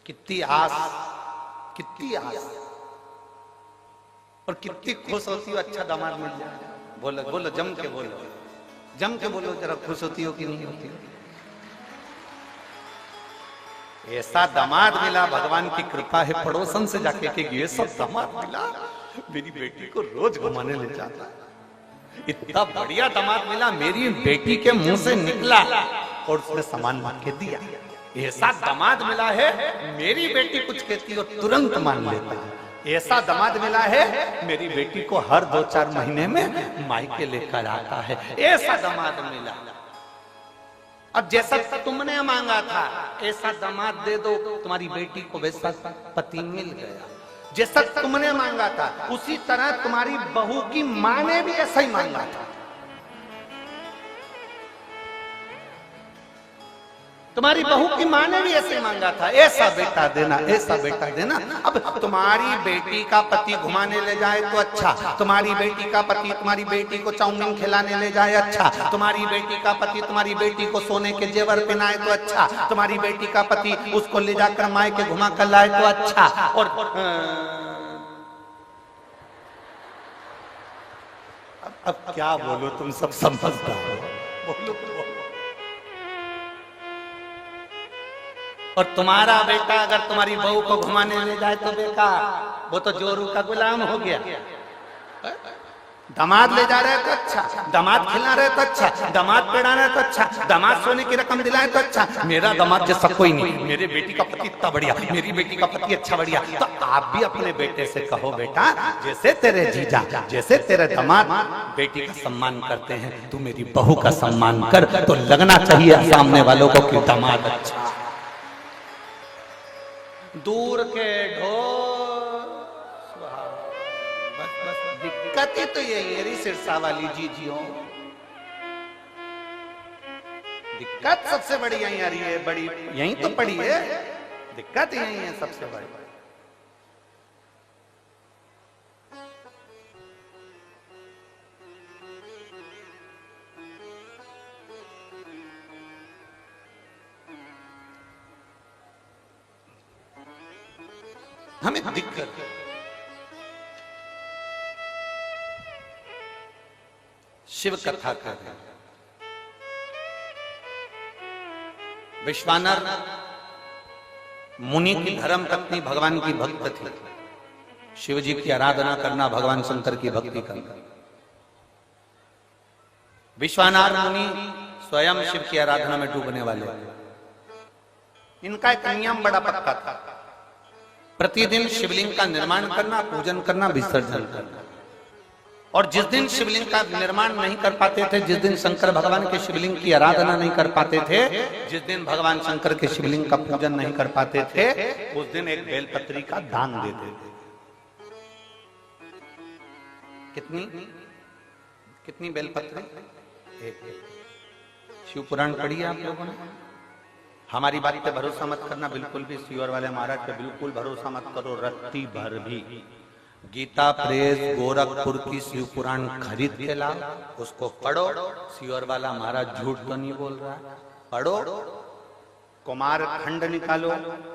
कितनी आस, कितनी आस, और कितनी खुश होती हो अच्छा दामाद मिल जाए। बोलो बोलो, जम के बोलो, जम के बोलो जरा, खुश होती हो कि नहीं होती हो? ऐसा दामाद मिला, भगवान की कृपा है, पड़ोसन से जाके कि ये सब दामाद मिला, मेरी बेटी को रोज घुमाने ले जाता, इतना बढ़िया दामाद मिला, मेरी बेटी के मुंह से निकला और उसने सामान मांग के दिया। ऐसा दामाद मिला है, मेरी बेटी कुछ कहती हो तुरंत मान लेता है। ऐसा दामाद मिला है, मेरी बेटी को हर 2-4 महीने में मायके लेकर आता है। ऐसा दामाद मिला। अब जैसा तुमने मांगा था ऐसा दामाद दे दो, तुम्हारी बेटी को वैसा पति मिल गया। जैसा तुमने मांगा था उसी तरह तुम्हारी बहू की मां ने भी ऐसा ही मांगा था। तुम्हारी बहू की मां ने भी ऐसे मांगा था, ऐसा बेटा देना, ऐसा बेटा देना। अब तुम्हारी बेटी का पति घुमाने ले जाए तो अच्छा, तुम्हारी बेटी का पति तुम्हारी बेटी को चाउमीन खिलाने ले जाए अच्छा, तुम्हारी बेटी का पति तुम्हारी बेटी को सोने के जेवर पहनाए तो अच्छा, तुम्हारी बेटी का पति उसको ले जाकर मायके घुमा कर लाए तो अच्छा। और अब क्या बोलो, तुम सब समझदार हो, बोलो। और तुम्हारा बेटा अगर तुम्हारी बहू को घुमाने ले जाए तो बेकार, वो तो जोरू का गुलाम हो गया। दामाद ले जा रहे तो अच्छा, दामाद खिला रहे तो अच्छा, दामाद पेड़ा रहे तो अच्छा, दामाद सोने की रकम दिलाए तो अच्छा। मेरा दामाद जैसा कोई नहीं, मेरे बेटी का पति इतना बढ़िया, मेरी बेटी का पति अच्छा बढ़िया। तो आप भी अपने बेटे से कहो, बेटा जैसे तेरे जीजा, जैसे तेरे दामाद बेटी का सम्मान करते हैं, तू मेरी बहू का सम्मान कर। तो लगना चाहिए सामने वालों को कि दामाद अच्छा। दूर के ढोल, बस दिक्कत ही तो यही है सिरसा वाली जीजियों, दिक्कत सबसे बड़ी यही आ रही है, बड़ी यही तो पड़ी है, दिक्कत यही है सबसे बड़ी। हमें दिक्कत शिव कथा कर रहे हैं। विश्वानर मुनि की धर्म पत्नी भगवान की भक्त थी। शिव जी की आराधना करना, भगवान शंकर की भक्ति करना। विश्वानाथ मुनि स्वयं शिव की आराधना में डूबने वाले। इनका एक नियम बड़ा पक्का था, प्रतिदिन शिवलिंग का निर्माण करना, पूजन करना, विसर्जन करना। और जिस दिन शिवलिंग का निर्माण नहीं कर पाते थे, जिस दिन शंकर भगवान के शिवलिंग की आराधना नहीं कर पाते थे, जिस दिन भगवान शंकर के शिवलिंग का पूजन नहीं कर पाते थे, उस दिन एक बेलपत्री का दान देते थे। कितनी कितनी बेलपत्री? एक। शिव पुराण पढ़ी है आप लोगों ने? हमारी बात पे भरोसा मत करना, बिल्कुल भी। सीवर वाले महाराज पे बिल्कुल भरोसा मत करो, रत्ती भर भी। गीता प्रेस गोरखपुर की शिव पुराण खरीद के लाओ, उसको पढ़ो। सीवर वाला महाराज झूठ तो नहीं बोल रहा है, पढ़ो। कुमार खंड निकालो,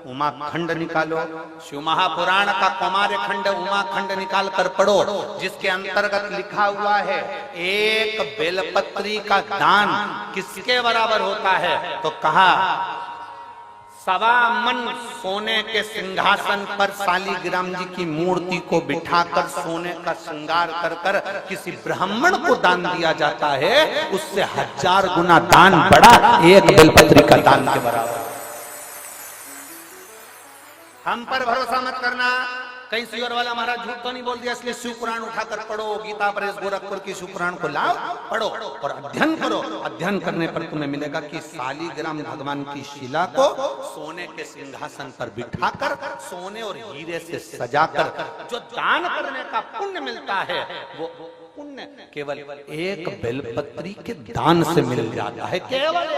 उमा खंड निकालो, शिव महापुराण का कुमार खंड, उमा खंड निकाल कर पढ़ो, जिसके अंतर्गत लिखा हुआ है एक बेलपत्री का दान किसके बराबर होता है? तो कहा 1.25 मन सोने के सिंहासन पर शालिग्राम जी की मूर्ति को बिठाकर सोने का श्रृंगार कर कर किसी ब्राह्मण को दान दिया जाता है, उससे 1000 गुना दान बड़ा एक बेलपत्री का दान के बराबर। हम पर भरोसा मत करना, कहीं सीवर वाला महाराज झूठ तो नहीं बोल दिया, इसलिए शिव पुराण उठाकर पढ़ो। गीता प्रेस गोरखपुर की शिव पुराण को लाओ, पढ़ो और अध्ययन करो। अध्ययन करने पर तुम्हें मिलेगा कि शालिग्राम भगवान की शिला को सोने के सिंहासन पर बिठाकर, सोने और हीरे से सजाकर जो दान करने का पुण्य मिलता है, वो पुण्य केवल एक बेलपत्री के दान से मिल जाता है। केवल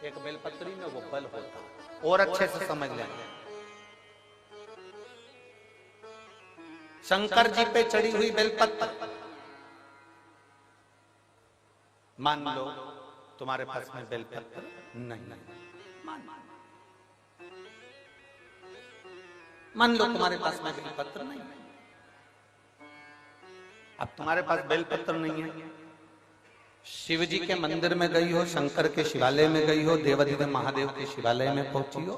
एक बेलपत्री में वो बल होता है। और अच्छे से समझ लें, शंकर जी पे चढ़ी हुई बेलपत्र, मान लो तुम्हारे पास में बेलपत्र नहीं, मान लो तुम्हारे पास में बेलपत्र नहीं, अब तुम्हारे पास बेलपत्र नहीं है, शिव जी के मंदिर में गई हो, शंकर के शिवालय में गई हो, देवाधिदेव महादेव के शिवालय में पहुंची हो,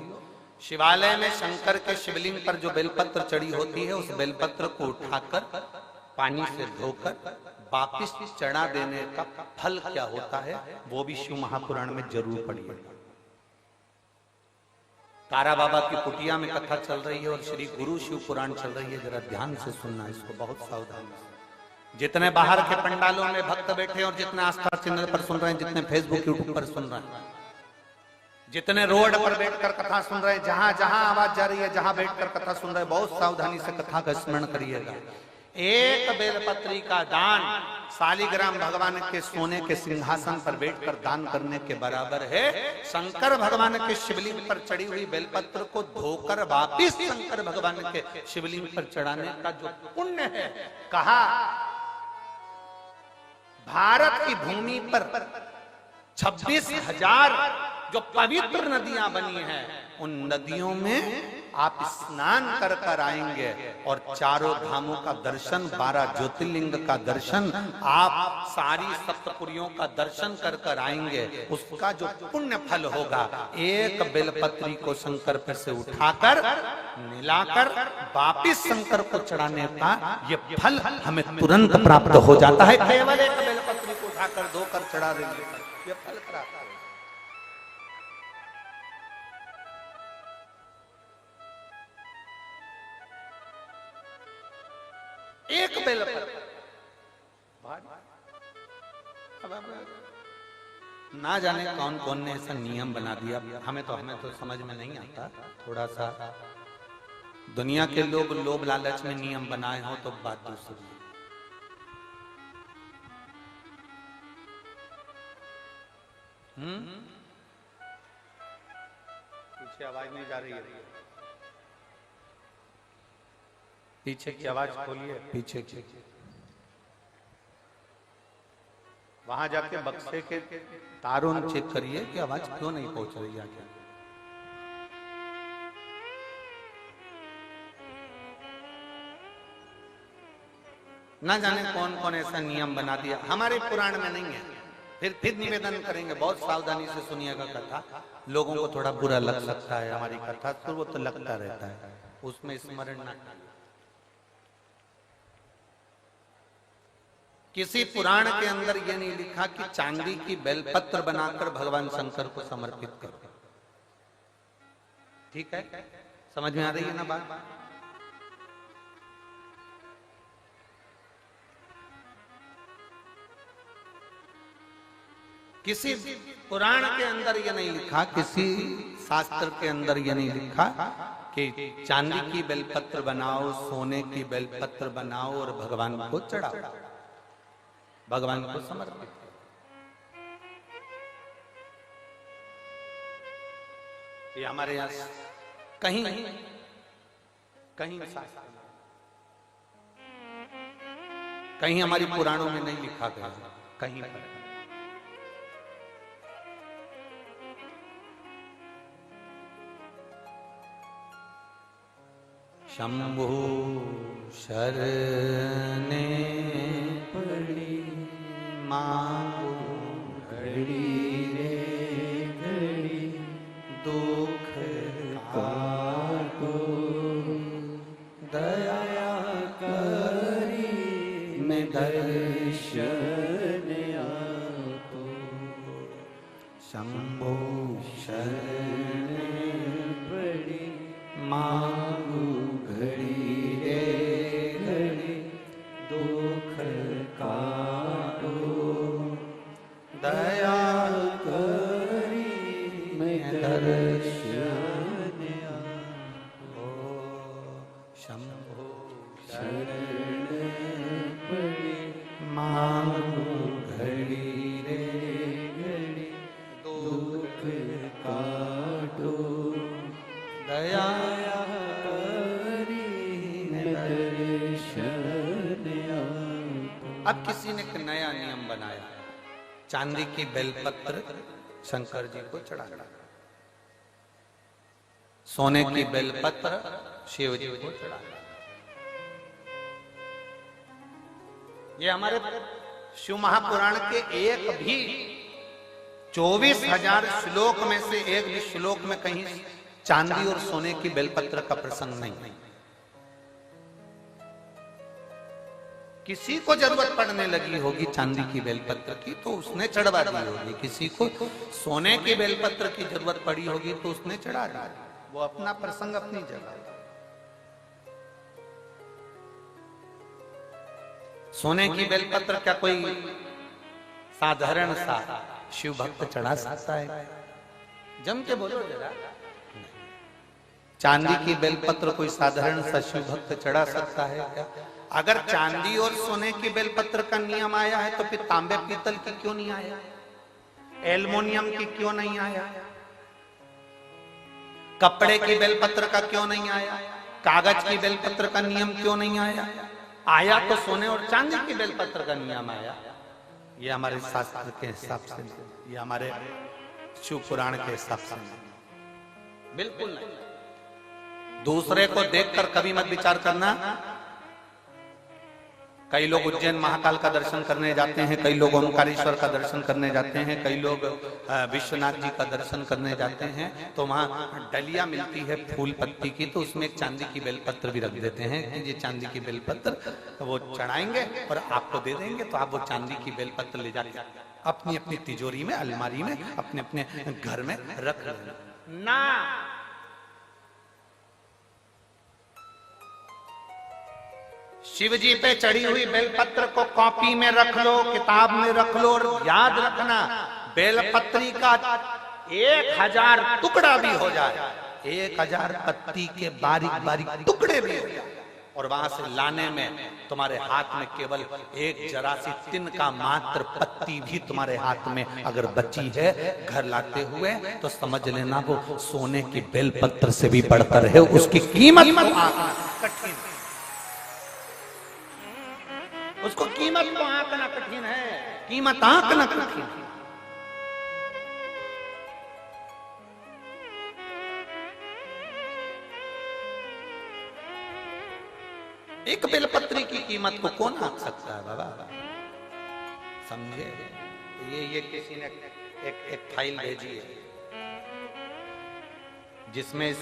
शिवालय में शंकर के शिवलिंग पर जो बेलपत्र चढ़ी होती है, उस बेलपत्र को उठाकर पानी से धोकर वापिस चढ़ा देने का फल क्या होता है, वो भी शिव महापुराण में जरूर पढ़िए। तारा बाबा की कुटिया में कथा चल रही है और श्री गुरु शिव पुराण चल रही है, जरा ध्यान से सुनना इसको, बहुत सावधानी से। जितने बाहर के पंडालों में भक्त बैठे और जितने आस्था चैनल पर सुन रहे हैं, जितने फेसबुक यूट्यूब पर सुन रहे हैं, जितने रोड पर बैठकर कथा सुन रहे हैं, जहां जहां आवाज जा रही है, जहां बैठकर कथा सुन रहे हैं, बहुत सावधानी से कथा का स्मरण करिएगा। एक बेलपत्री का दान शालिग्राम भगवान के सोने के सिंहासन पर बैठकर दान करने के बराबर है। शंकर भगवान के शिवलिंग पर चढ़ी हुई बेलपत्र को धोकर वापिस शंकर भगवान के शिवलिंग पर चढ़ाने का जो पुण्य है, कहा भारत की भूमि पर 26,000 जो पवित्र नदियां बनी हैं, उन नदियों में आप स्नान कर कर आएंगे और चारों धामों का दर्शन, 12 ज्योतिर्लिंग का दर्शन, आप सारी सप्तपुरियों का दर्शन कर कर आएंगे। उसका जो पुण्य फल होगा, एक बेलपत्री को शंकर पर से उठाकर मिलाकर वापिस शंकर को चढ़ाने का ये फल हमें तुरंत प्राप्त हो जाता है। केवल एक बेलपत्री को उठाकर धोकर चढ़ा देंगे, ये फल प्राप्त है। एक बेलपत्र ना जाने कौन कौन ने ऐसा नियम बना दिया, हमें तो समझ में नहीं आता। थोड़ा सा दुनिया के लोग लोभ लालच में नियम बनाए हो तो बात दूसरी। पीछे आवाज नहीं जा रही है, पीछे की आवाज खोलिए, पीछे की। वहां जाके बक्से के तारों चेक करिए कि आवाज क्यों नहीं पहुंच रही है। क्या ना जाने कौन कौन ऐसा नियम बना दिया, हमारे पुराण में नहीं है। फिर निवेदन करेंगे, बहुत सावधानी से सुनिएगा कथा। लोगों को थोड़ा बुरा लग सकता है हमारी कथा, तो वो तो लगता रहता है, उसमें स्मरण ना करिए। किसी पुराण के अंदर यह नहीं लिखा कि चांदी की बेलपत्र बनाकर भगवान शंकर को समर्पित करो। ठीक है, समझ में आ रही है ना बात? किसी पुराण के अंदर यह नहीं लिखा, किसी शास्त्र के अंदर यह नहीं लिखा कि चांदी की बेलपत्र बनाओ, सोने की बेलपत्र बनाओ और भगवान को चढ़ाओ, भगवान को समर्पित। ये हमारे यहां कहीं कहीं कहीं हमारी पुराणों में नहीं लिखा गया, कहीं पर। शंभु शरणे पड़ी मांगो घड़ी रे घड़ी दुख काटो दया करी मैं दर्शन आपो। शंभु शरणे पड़ी मांगो घड़ी रे घड़ी दुख काटो दया करी मैं दर्शन हो। शंभु शरण पड़ी मांगो घड़ी रे घड़ी दुख काटो दया करी मैं दर्शन आपो। अब किसी ने एक नया नियम बनाया, चांदी की बेलपत्र शंकर जी को चढ़ाना, सोने की बेलपत्र शिव जी को चढ़ाना। ये हमारे शिव महापुराण के एक भी 24,000 श्लोक में से एक भी श्लोक में कहीं चांदी और सोने की बेलपत्र का प्रसंग नहीं। किसी को जरूरत पड़ने लगी होगी चांदी की बेलपत्र की तो उसने चढ़वा दी होगी, किसी को सोने की बेलपत्र की जरूरत पड़ी होगी तो उसने चढ़ा दी। वो अपना प्रसंग अपनी जगह। सोने की बेलपत्र क्या कोई साधारण सा शिव भक्त चढ़ा सकता है? जम के बोलो जरा। चांदी की बेलपत्र कोई साधारण सा शिव भक्त चढ़ा सकता है क्या? अगर चांदी और सोने की बेलपत्र का नियम आया है तो फिर तांबे पीतल की क्यों नहीं आया? एल्युमिनियम की क्यों नहीं आया? कपड़े की बेलपत्र का क्यों नहीं आया? कागज की बेलपत्र का नियम क्यों नहीं आया? आया तो सोने और चांदी की बेलपत्र का नियम आया। ये हमारे शास्त्र के हिसाब से, ये हमारे शिव पुराण के हिसाब से बिल्कुल नहीं। दूसरे को देखकर कभी मत विचार करना। कई लोग उज्जैन महाकाल का दर्शन करने जाते हैं, कई लोग ओमकारेश्वर का दर्शन करने जाते हैं, कई लोग विश्वनाथ जी का दर्शन करने जाते हैं, तो वहां डलिया मिलती है फूल पत्ती की, तो उसमें एक चांदी की बेलपत्र भी रख देते हैं कि ये चांदी की बेलपत्र वो चढ़ाएंगे और आपको दे देंगे, तो आप वो चांदी की बेलपत्र ले जाके अपनी अपनी तिजोरी में, अलमारी में, अपने अपने घर में रख लेना ना। शिव जी पे चढ़ी हुई बेलपत्र को कॉपी में रख लो, किताब में रख लो, और याद रखना बेलपत्री का 1000 टुकड़ा भी हो जाए, 1000 पत्ती के बारीक बारीक टुकड़े भी हो जाए, और वहां से लाने में तुम्हारे हाथ में केवल एक जरा सी तिन का मात्र पत्ती भी तुम्हारे हाथ में अगर बची है घर लाते हुए, तो समझ लेना वो सोने की बेलपत्र से भी बढ़कर है। उसकी कीमत कठिन, उसको कीमत को आंकना कठिन है, कीमत आंकना कठिन है। एक बेलपत्री की कीमत को कौन आंक सकता है बाबा? समझे? ये किसी ने एक फाइल भेजी है जिसमें इस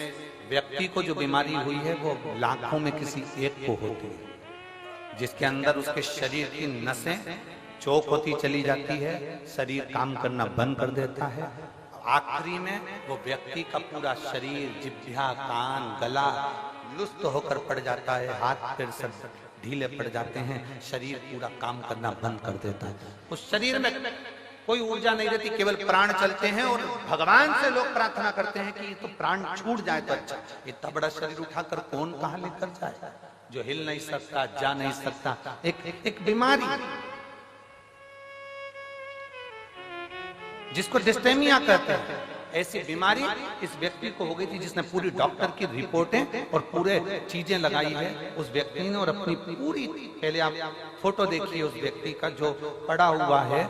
व्यक्ति को जो बीमारी हुई है वो लाखों में किसी एक को होती है, जिसके अंदर उसके शरीर की नसें चौक होती चली जाती है, शरीर काम करना बंद कर देता है। आखिरी में वो व्यक्ति का पूरा शरीर, जिह्वा, कान, गला लुप्त होकर पड़ जाता है, हाथ पैर सब ढीले पड़ जाते हैं, शरीर पूरा काम करना बंद कर देता है। उस शरीर में कोई ऊर्जा नहीं रहती, केवल प्राण चलते हैं। और भगवान से लोग प्रार्थना करते हैं कि तो प्राण छूट जाए तो अच्छा। इतना बड़ा शरीर उठाकर कौन कहां लेकर जाए, जो हिल नहीं सकता, जा नहीं सकता। एक बीमारी जिसको डिस्टेमिया कहते हैं, ऐसी बीमारी इस व्यक्ति को हो गई थी, जिसने पूरी डॉक्टर की रिपोर्टें और पूरे चीजें लगाई है उस व्यक्ति ने। और अपनी पूरी, पहले आप फोटो देखिए उस व्यक्ति का जो पड़ा हुआ है,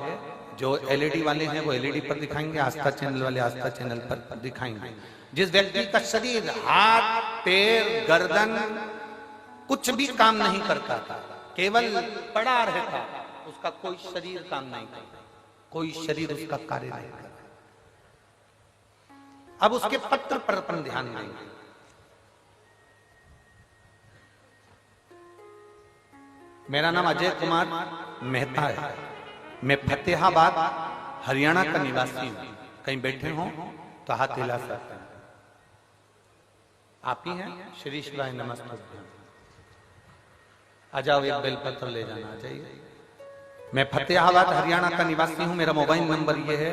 जो एलईडी वाले हैं वो एलईडी पर दिखाएंगे, आस्था चैनल वाले आस्था चैनल पर दिखाएंगे। जिस व्यक्ति का शरीर, हाथ, पैर, गर्दन कुछ भी काम नहीं करता था, केवल पड़ा रहता, उसका कोई शरीर काम नहीं करता, कोई शरीर उसका कार्य नहीं करता। अब उसके पत्र पर अपन ध्यान देंगे। मेरा नाम अजय कुमार मेहता है, मैं फतेहाबाद हरियाणा का निवासी हूं। कहीं बैठे हो तो हाथ हिला सकते हैं। आप ही हैं? श्री शिवाय नमस्ते। आ जाओ, एक बेलपत्र ले जाना। आ जाइए। मैं फतेहाबाद हरियाणा का निवासी हूं। मेरा मोबाइल नंबर ये है।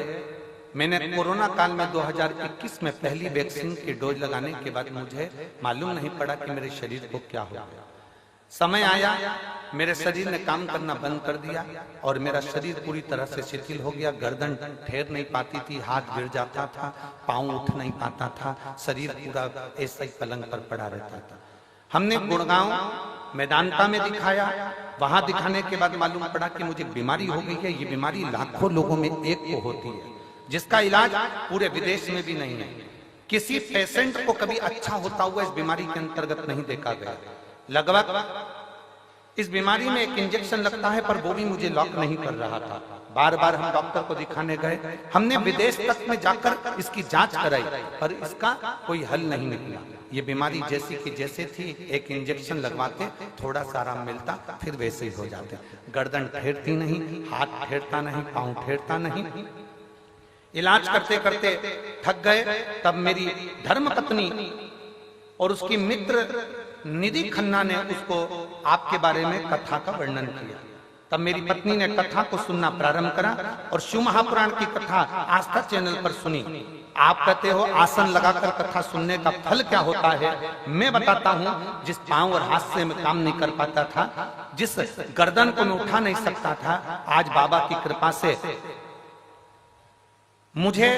मैंने कोरोना काल में 2021 में पहली वैक्सीन की डोज लगाने के बाद मुझे मालूम नहीं पड़ा कि मेरे शरीर को क्या हो गया। समय आया, मेरे शरीर ने काम करना बंद कर दिया और मेरा शरीर पूरी तरह से शिथिल हो गया। गर्दन ठहर नहीं पाती थी, हाथ गिर जाता था, पांव उठ नहीं पाता था, शरीर पूरा ऐसा ही पलंग पर पड़ा रहता था। हमने गुड़गांव मैदानता में दिखाया। वहां दिखाने के बाद मालूम पड़ा कि मुझे बीमारी हो गई है। ये बीमारी लाखों लोगों में एक को होती है, जिसका इलाज पूरे विदेश में भी नहीं है। किसी पेशेंट को कभी अच्छा होता हुआ इस बीमारी के अंतर्गत नहीं देखा गया। लगभग इस बीमारी में एक इंजेक्शन लगता है, पर वो भी मुझे लॉक नहीं कर रहा था। बार बार हम डॉक्टर को दिखाने गए, हमने विदेश तक में जाकर इसकी जांच कराई, पर इसका कोई हल नहीं निकला। ये बीमारी जैसी की जैसे थी, एक इंजेक्शन लगवाते थोड़ा सा आराम मिलता, फिर वैसे ही हो जाते। गर्दन ठेरती नहीं, हाथ ठेरता नहीं, पांव ठेरता नहीं। इलाज करते करते थक गए। तब मेरी धर्मपत्नी और उसकी मित्र निधि खन्ना ने उसको आपके बारे में कथा का वर्णन किया। तब मेरी पत्नी ने कथा को सुनना प्रारंभ करा और शिव महापुराण की कथा आस्था चैनल पर सुनी। आप कहते हो आसन लगाकर कथा सुनने का फल क्या होता है, मैं बताता हूँ। जिस पांव और हाथ से मैं काम नहीं कर पाता था, जिस गर्दन को मैं उठा नहीं सकता था, आज बाबा की कृपा से मुझे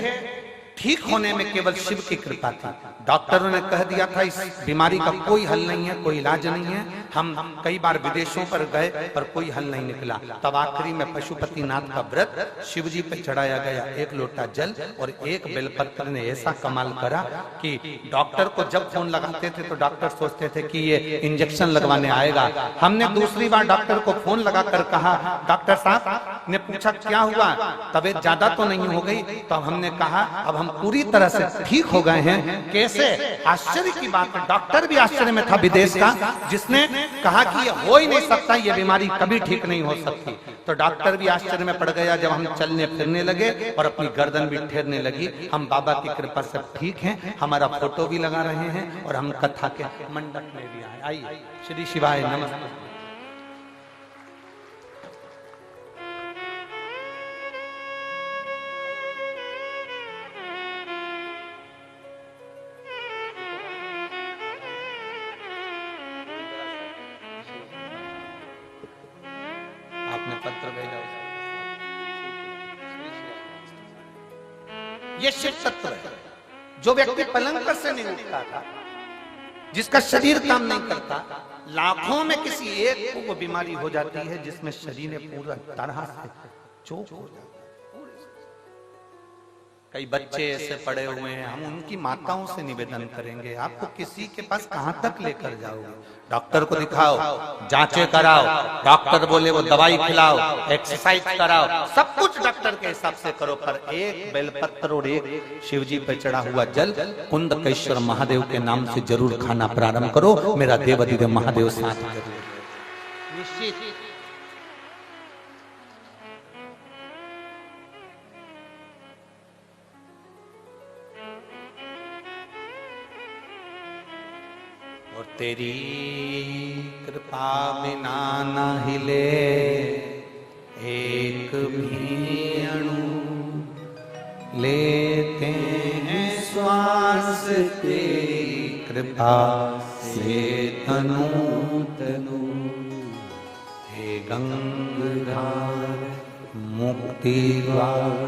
ठीक होने में केवल शिव की कृपा थी। डॉक्टरों ने कह दिया था इस बीमारी का कोई हल नहीं है, कोई इलाज नहीं है। हम कई बार विदेशों पर गए पर कोई हल नहीं निकला। तब आखिरी में पशुपतिनाथ का व्रत शिव जी पे चढ़ाया गया, एक लोटा जल और एक बेलपत्र ने ऐसा कमाल करा कि डॉक्टर को जब फोन लगाते थे तो डॉक्टर सोचते थे कि ये इंजेक्शन लगवाने आएगा। हमने दूसरी बार डॉक्टर को फोन लगाकर कहा, डॉक्टर साहब ने पूछा क्या हुआ, तबीयत ज्यादा तो नहीं हो गई? तो हमने कहा अब हम पूरी तरह से ठीक हो गए हैं। कैसे? आश्चर्य की बात है, डॉक्टर भी आश्चर्य में था विदेश का, जिसने कहा कि ये हो ही नहीं सकता, ये बीमारी कभी ठीक नहीं हो सकती। तो डॉक्टर भी आश्चर्य में पड़ गया जब हम चलने फिरने लगे और अपनी गर्दन भी ठहरने लगी। हम बाबा की कृपा से ठीक हैं, हमारा फोटो भी लगा रहे हैं और हम कथा के मंडप में भी आए। आइए, श्री शिवाय नमस्ते। आपने पत्र भेजा, ये शिव तत्व है। जो व्यक्ति पलंग पर से नहीं उठता था, जिसका शरीर काम नहीं करता, लाखों में किसी एक को वो बीमारी हो जाती है जिसमें शरीर पूरा तरह से चोक हो जाता है। कई बच्चे ऐसे पड़े हुए हैं, हम उनकी माताओं से निवेदन करेंगे, आपको किसी के पास कहां तक लेकर जाओगे? डॉक्टर को दिखाओ, जांचें कराओ, डॉक्टर बोले वो दवाई खिलाओ, एक्सरसाइज कराओ, सब कुछ डॉक्टर के हिसाब से करो, पर एक बेलपत्र और एक शिवजी पर चढ़ा हुआ जल कुंदकेश्वर महादेव के नाम से जरूर खाना प्रारंभ करो। मेरा देवाधिदेव महादेव साथ जरूर निश्चित। और तेरी कृपा बिना न हिले एक भी अणु, लेते हैं श्वास तेरी कृपा से तनु तनु। हे गंगाधार मुक्ति द्वार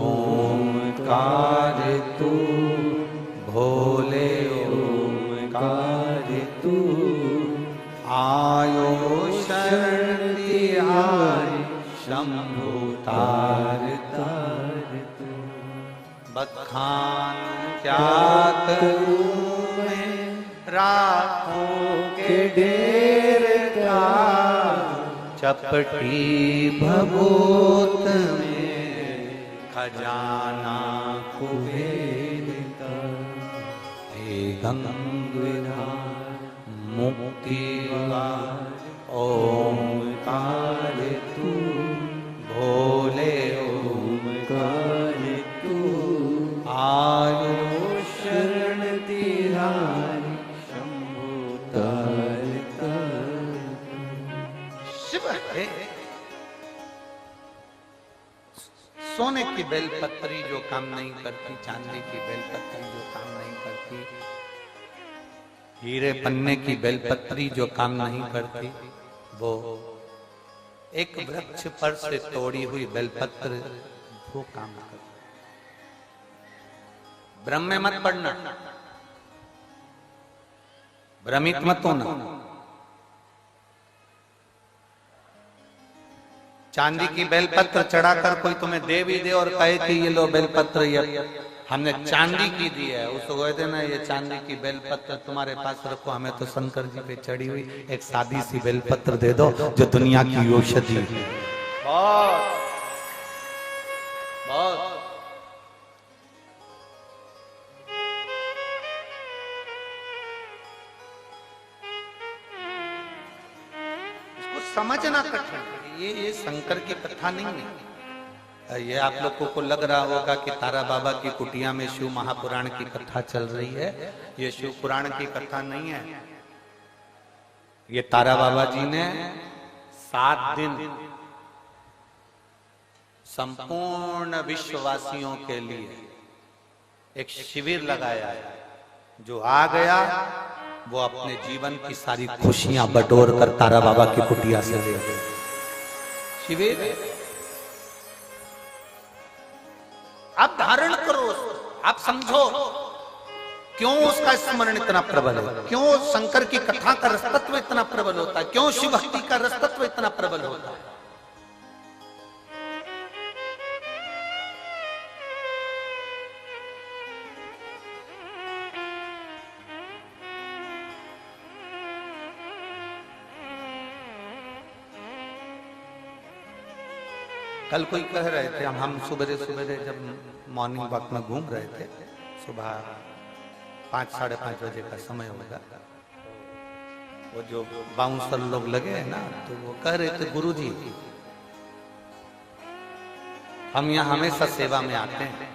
ओंकार तू, भोले ओंकार तू, आयो शरण तिहारी शंभु तार तार तू। बखान क्या करूं मैं राखों के ढेर का, चपटी भभूत में खजाना कुबेर का। हे गंगाधार मुक्ति द्वार ओंकार तू, भोले ओंकार तू, आयो शरण तिहारी शंभु तार तार। शिव है सोने की बेलपत्री जो काम नहीं करती, चांदी की बेलपत्री जो काम नहीं करती, हीरे पन्ने की बेलपत्री जो काम नहीं करती, वो एक वृक्ष पर से तोड़ी हुई बेलपत्र वो काम करती। ब्रह्म में मत पड़ना, भ्रमित मत होना। चांदी की बेलपत्र चढ़ाकर कोई तुम्हें दे भी दे और कहे कि ये लो बेलपत्र, ये हमने चांदी की दी है, उसको कह देना ये चांदी की बेलपत्र तुम्हारे पास रखो, हमें तो शंकर जी पे चढ़ी हुई एक सादी सी बेलपत्र दे दो जो दुनिया की औषधि है। बहुत बहुत इसको समझना कठिन है। ये शंकर की कथा नहीं है। ये आप लोगों को लग रहा होगा कि तारा बाबा की कुटिया में शिव महापुराण की कथा चल रही है। ये शिव पुराण की कथा नहीं है। ये तारा बाबा जी ने 7 दिन संपूर्ण विश्ववासियों के लिए एक शिविर लगाया है। जो आ गया वो अपने जीवन की सारी खुशियां बटोर कर तारा बाबा की कुटिया से ले गए। शिविर आप धारण करो, आप समझो क्यों उसका स्मरण इतना प्रबल है, क्यों शंकर की कथा का रसतत्व इतना प्रबल होता है, क्यों शिव भक्ति का रसतत्व इतना प्रबल होता है। कल कोई कह रहे थे, हम सुबह सुबह जब मॉर्निंग वॉक में घूम रहे थे, सुबह 5 साढ़े 5 बजे का समय होगा, वो जो बाउंसर लोग लगे हैं ना, तो वो कह रहे थे गुरुजी हम यहाँ हमेशा सेवा में आते हैं,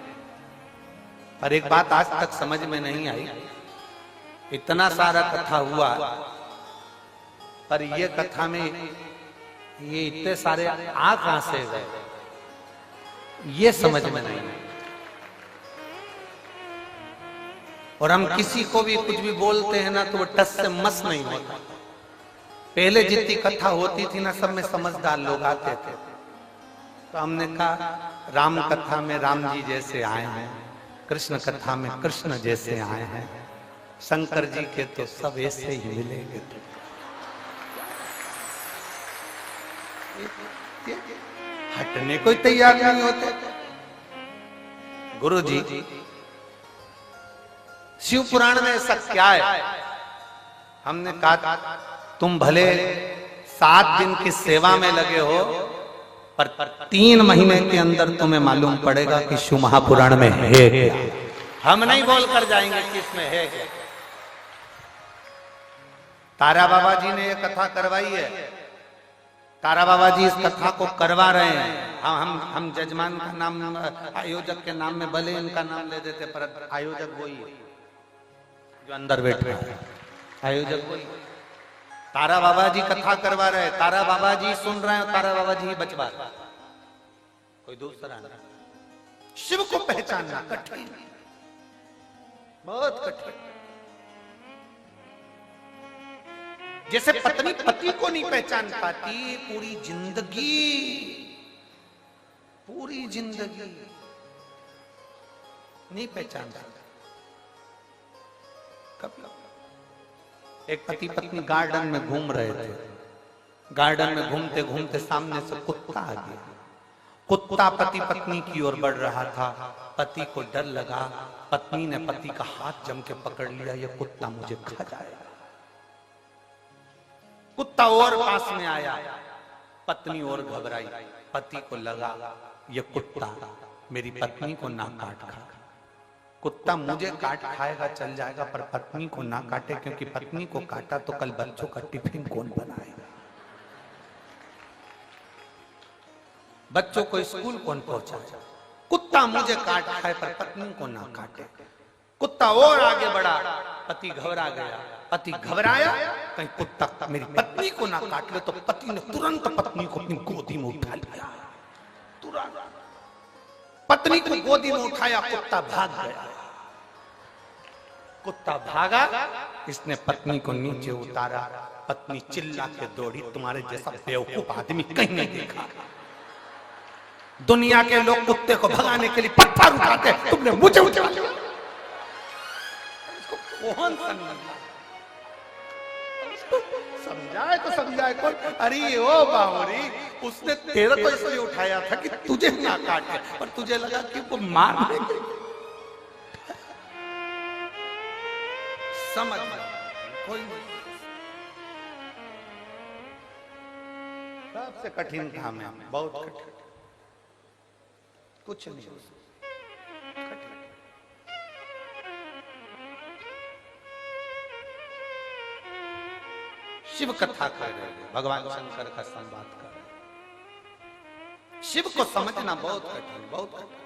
पर एक बात आज तक समझ में नहीं आई, इतना सारा कथा हुआ पर ये कथा में ये इतने सारे आ कहां से गए, ये समझ में नहीं। और हम किसी को भी कुछ भी बोलते हैं ना तो वो टस से मस नहीं होता। पहले जितनी कथा होती थी ना, सब में समझदार लोग आते थे, तो हमने कहा राम कथा में राम जी जैसे आए हैं, कृष्ण कथा में कृष्ण जैसे आए हैं, शंकर जी के तो सब ऐसे ही मिलेंगे। हटने को तैयार नहीं होते। गुरु जी शिव पुराण में ऐसा क्या है? हमने कहा तुम भले 7 दिन की सेवा में लगे हो, पर 3 महीने के अंदर तुम्हें मालूम पड़ेगा कि शिव महापुराण में है क्या। हम नहीं बोल कर जाएंगे कि इसमें है क्या। तारा बाबा जी ने ये कथा करवाई है। तारा बाबा जी इस कथा को करवा रहे हैं। हम जजमान का नाम, आयोजक के नाम में भले इनका नाम ले देते, पर आयोजक वही है जो अंदर बैठे हैं। आयोजक वही। तारा बाबा जी कथा करवा रहे, तारा बाबा जी सुन रहे हैं, तारा बाबा जी ही बचवा रहे, कोई दूसरा नहीं। शिव को पहचानना कठिन, बहुत कठिन। जैसे पत्नी पति को नहीं पहचान पाती, पूरी जिंदगी नहीं पहचान पाती। कब एक पति पत्नी गार्डन में घूम रहे थे। गार्डन में घूमते घूमते सामने से कुत्ता आ गया। कुत्ता पति पत्नी की ओर बढ़ रहा था। पति को डर लगा। पत्नी ने पति का हाथ जम के पकड़ लिया, ये कुत्ता मुझे खा जाएगा। कुत्ता और पास में आया, पत्नी और घबराई। पति को लगा ये कुत्ता मेरी पत्नी को ना काट खा। कुत्ता मुझे काट खाएगा चल जाएगा, पर पत्नी को ना काटे, क्योंकि पत्नी को काटा तो कल बच्चों का टिफिन कौन बनाएगा, बच्चों को स्कूल कौन पहुंचाएगा। कुत्ता मुझे काट खाए पर पत्नी को ना काटे। कुत्ता और आगे बढ़ा, पति घबरा गया। पति घबराया, कहीं कुत्ता मेरी पत्नी को ना काट ले, तो पति ने तुरंत पत्नी को अपनी गोदी में उठा लिया। तुरंत पत्नी को गोदी में उठाया, कुत्ता भाग गया। कुत्ता भागा, इसने पत्नी को नीचे उतारा। पत्नी चिल्ला के दौड़ी, तुम्हारे जैसा बेवकूफ आदमी कहीं नहीं देखा। दुनिया के लोग कुत्ते को भगाने के लिए पत्थर उठाते, तुमने मुझे उठा लिया। कौन समझाए तो समझाए कौन? अरे ओ बावरी, उसने तेरे को इसलिए उठाया था कि तुझे ना काटे, पर तुझे लगा कि वो मार देंगे। समझ कोई नहीं। सबसे कठिन काम है, बहुत कठिन। कुछ नहीं कठिन। शिव कथा कर रहे हैं, भगवान शंकर का संवाद कर रहे हैं। शिव को समझना बहुत कठिन, बहुत कठिन।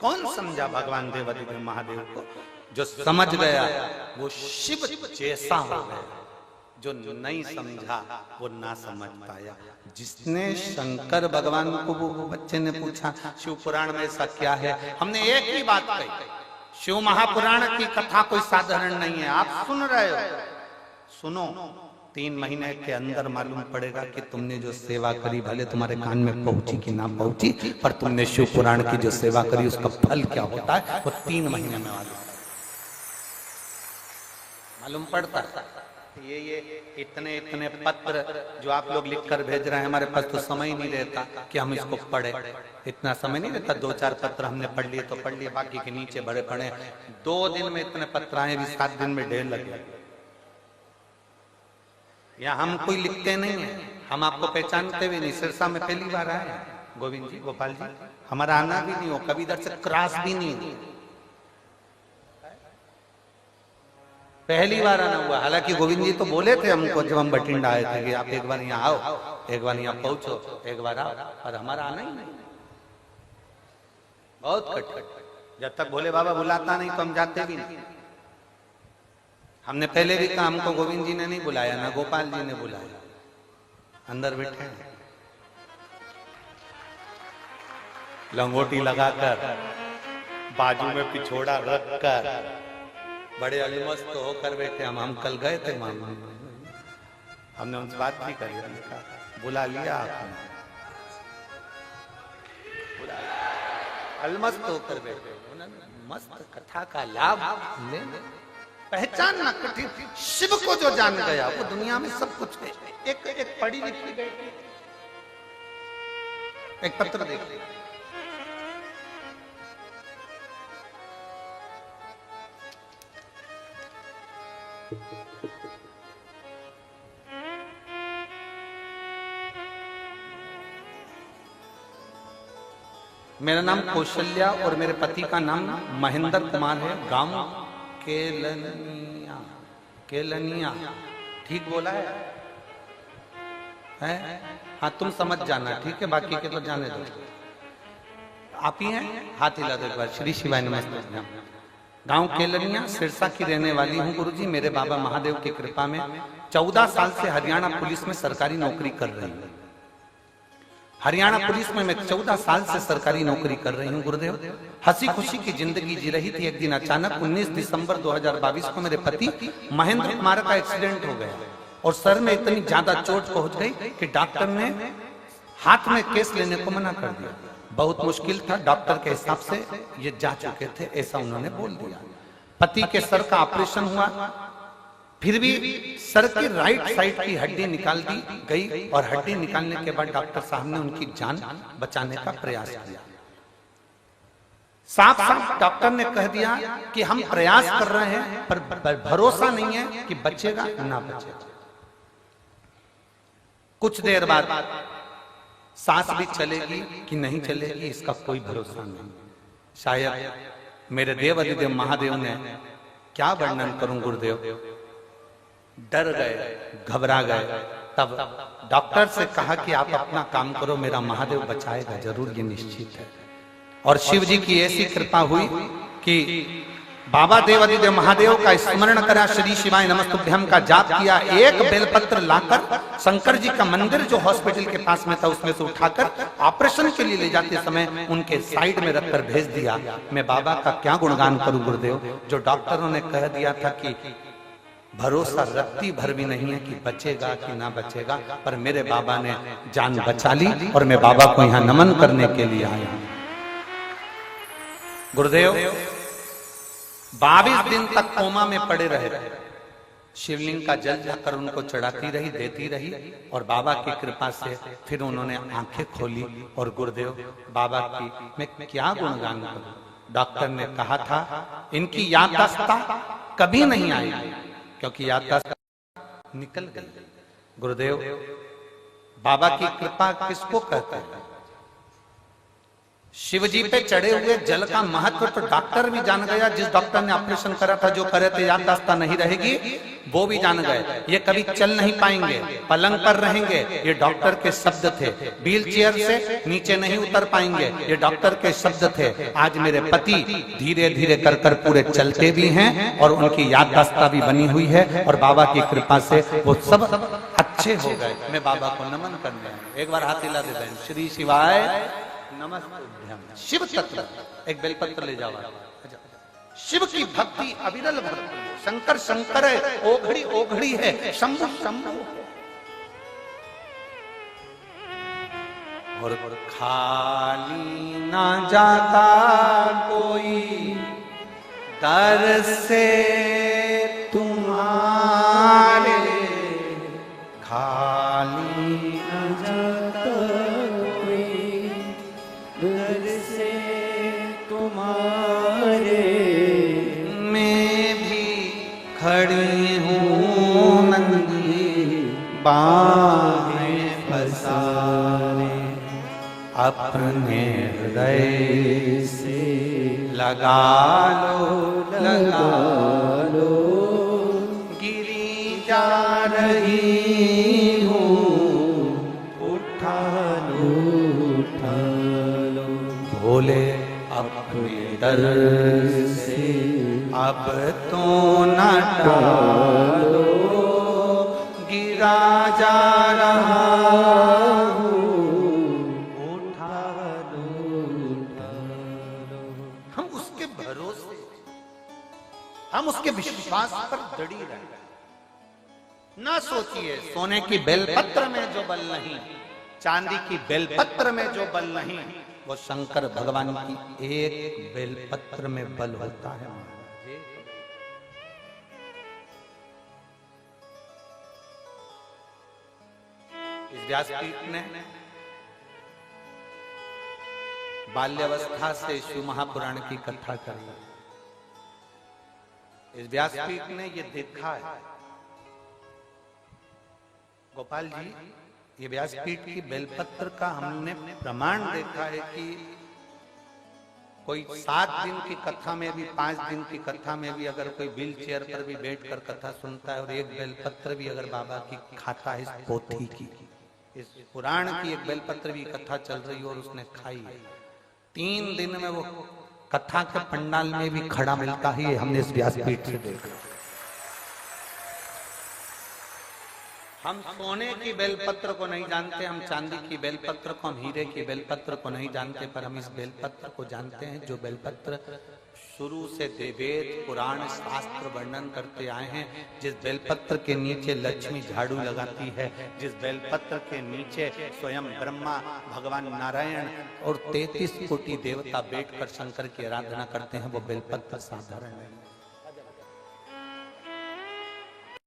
कौन समझा भगवान देवादिदेव महादेव को? जो समझ गया वो शिव जैसा हो गया, जो नहीं समझा वो ना समझ पाया। जिसने शंकर भगवान को, वो बच्चे ने पूछा शिव पुराण में ऐसा क्या है, हमने एक ही बात कही, शिव महापुराण की कथा कोई साधारण नहीं है। आप सुन रहे हो, सुनो। 3 महीने के अंदर मालूम पड़ेगा कि तुमने जो सेवा करी, भले तुम्हारे कान में पहुंची कि ना पहुंची, पर तुमने शिव पुराण की जो सेवा करी उसका फल क्या होता है वो 3 महीने में मालूम पड़ता है। ये इतने पत्र जो आप लोग लिख कर भेज रहे हैं, हमारे पास तो समय ही नहीं रहता कि हम इसको पढ़े। इतना समय नहीं रहता। 2-4 पत्र हमने पढ़ लिए तो पढ़ लिए, बाकी के नीचे बड़े पढ़े। 2 दिन में इतने पत्र आए, भी 7 दिन में ढेर लगे। या हम कोई लिखते नहीं है, हम आपको पहचानते भी नहीं। सिरसा में पहली बार आए गोविंद जी, गोपाल जी, हमारा आना भी नहीं हो, कभी इधर से क्रॉस भी नहीं, पहली बार आना हुआ। हालांकि गोविंद जी तो बोले थे हमको जब हम बठिंडा आए थे कि आप एक बार यहाँ आओ, एक बार यहाँ पहुंचो, एक बार आओ, और हमारा आना ही नहीं। बहुत कठिन। जब तक भोले बाबा बुलाता नहीं तो हम जाते भी नहीं। हमने पहले भी कहा, हमको गोविंद जी ने नहीं बुलाया, ना गोपाल जी ने बुलाया। अंदर बैठे लंगोटी लगाकर, बाजू में पिछोड़ा रखकर, बड़े अलमस्त होकर बैठे। हम कल गए थे मामा, हमने उनसे बात भी करी, हमने कहा बुला लिया आपने, अलमस्त होकर बैठे। मस्त कथा का लाभ ले, पहचानना कठिन। शिव को जो जान गया वो दुनिया में सब कुछ है। एक पढ़ी लिखी बैठी, एक पत्र देखिए, मेरा नाम कौशल्या और मेरे पति का नाम महेंद्र कुमार है। गांव केलनिया। केलनिया ठीक बोला है? हाँ तुम समझ जाना, ठीक है, बाकी के तो जाने दो। आप ही हैं? हाथ हिला दो एक बार। श्री शिवाय नमस्ते। गांव केलनिया सिरसा की रहने वाली हूँ गुरुजी। मेरे बाबा महादेव की कृपा में 14 साल से हरियाणा पुलिस में सरकारी नौकरी कर रही हूँ। हरियाणा पुलिस में मैं 14 साल से सरकारी नौकरी कर रही हूँ गुरुदेव। हंसी खुशी की जिंदगी जी रही थी। एक दिन अचानक 19 दिसंबर 2022 को मेरे पति महेंद्र कुमार का एक्सीडेंट हो गया और सर में इतनी ज्यादा चोट पहुंच गई कि डॉक्टर ने हाथ में केस लेने को मना कर दिया। बहुत मुश्किल था, डॉक्टर के हिसाब से ये जा चुके थे, ऐसा उन्होंने बोल दिया। पति के सर का ऑपरेशन हुआ, फिर भी सर की राइट साइड की हड्डी निकाल दी गई और हड्डी निकालने के बाद डॉक्टर साहब ने उनकी जान बचाने का प्रयास किया। साफ साफ डॉक्टर ने कह दिया कि हम प्रयास कर रहे हैं पर भरोसा नहीं है कि बचेगा ना बचेगा। कुछ देर बाद सांस भी चलेगी कि नहीं चलेगी इसका कोई भरोसा नहीं। शायद मेरे देव अधिदेव महादेव ने, क्या वर्णन करूं गुरुदेव, डर गए, घबरा गए। तब डॉक्टर से कहा कि आप अपना काम करो, मेरा महादेव बचाएगा जरूर, ये निश्चित है। और शिव जी की ऐसी कृपा हुई कि बाबा देव अधिदेव महादेव का स्मरण करा, श्री शिवाय नमस्तुभ्यम का जाप किया। एक बेलपत्र लाकर शंकर जी का मंदिर जो हॉस्पिटल के पास में था उसमें से उठाकर ऑपरेशन के लिए ले जाते समय उनके साइड में रखकर भेज दिया। मैं बाबा का क्या गुणगान करूं गुरुदेव, जो डॉक्टरों ने कह दिया था कि भरोसा रत्ती भर भी नहीं है कि बचेगा कि ना बचेगा, पर मेरे बाबा ने जान बचा ली और मैं बाबा को यहाँ नमन करने के लिए आया। गुरुदेव 22 दिन तक कोमा में पड़े रहे। शिवलिंग का जल जाकर उनको चढ़ाती रही, देती रही और बाबा की कृपा से फिर उन्होंने आंखें खोली। और गुरुदेव बाबा की मैं क्या गुणगान करूं। डॉक्टर ने कहा था इनकी याददाश्त कभी नहीं आएगी क्योंकि याददाश्त निकल गई। गुरुदेव बाबा की कृपा किसको कहते हैं? शिव जी पे चढ़े हुए जल का महत्व तो डॉक्टर भी जान गया। जिस डॉक्टर ने ऑपरेशन करा था, जो करे थे याददाश्त नहीं रहेगी, वो भी जान गए। ये कभी चल नहीं पाएंगे, पलंग पर रहेंगे, ये डॉक्टर के शब्द थे। व्हील चेयर से नीचे नहीं उतर पाएंगे, ये डॉक्टर के शब्द थे। आज मेरे पति धीरे धीरे कर कर पूरे चलते भी हैं और उनकी याददाश्त भी बनी हुई है और बाबा की कृपा से वो सब अच्छे हो गए। मैं बाबा को नमन करने आया। एक बार हाथ हिला देते हैं। श्री शिवाय नमस्तुभ्यम। शिव तत्व एक बेलपत्र ले जाओ। शिव की भक्ति अविरल भक्ति, शंकर शंकर है, ओघड़ी ओघड़ी है, शंभु शंभु। और खाली ना जाता कोई दर से तुम्हारे, खाली ना जाता दर से तुम्हारे, मैं भी खड़ी हूँ नंगी बाहें पसारे, अपने हृदय से लगा लो, गिरी जा रही हूँ, उठा लो, बोले अपने दर से अब तो न टालो, गिरा जा रहा हूँ, उठा लो। हम उसके भरोसे, हम उसके विश्वास पर दड़ी रहे। ना सोचिए सोने की बेलपत्र में जो बल नहीं, चांदी की बेलपत्र में जो बल नहीं, वो शंकर भगवान की एक बेलपत्र में बल होता है। इस व्यासपीठ ने बाल्यावस्था से शिव महापुराण की कथा करी। इस व्यासपीठ ने ये देखा है गोपाल जी, ये व्यासपीठ की बेलपत्र का हमने प्रमाण देखा है कि कोई 7 दिन की कथा में भी, 5 दिन की कथा में भी अगर कोई व्हील चेयर पर भी बैठकर कथा सुनता है और एक बेलपत्र भी अगर बाबा की खाता है, इस पोथी की, इस पुराण की एक बेलपत्र भी कथा चल रही और उसने खाई है, 3 दिन में वो कथा के पंडाल में भी खड़ा मिलता है। हमने इस व्यासपीठ से देखा। हम सोने की बेलपत्र को नहीं जानते, हम चांदी की बेलपत्र को, हम हीरे की बेलपत्र को नहीं जानते, पर हम इस बेलपत्र को जानते हैं जो बेलपत्र शुरू से वेद पुराण शास्त्र वर्णन करते आए हैं। जिस बेलपत्र के नीचे लक्ष्मी झाड़ू लगाती है, जिस बेलपत्र के नीचे स्वयं ब्रह्मा, भगवान नारायण और 33 कोटि देवता बैठकर शंकर की आराधना करते हैं, वो बेलपत्र साधारण नहीं।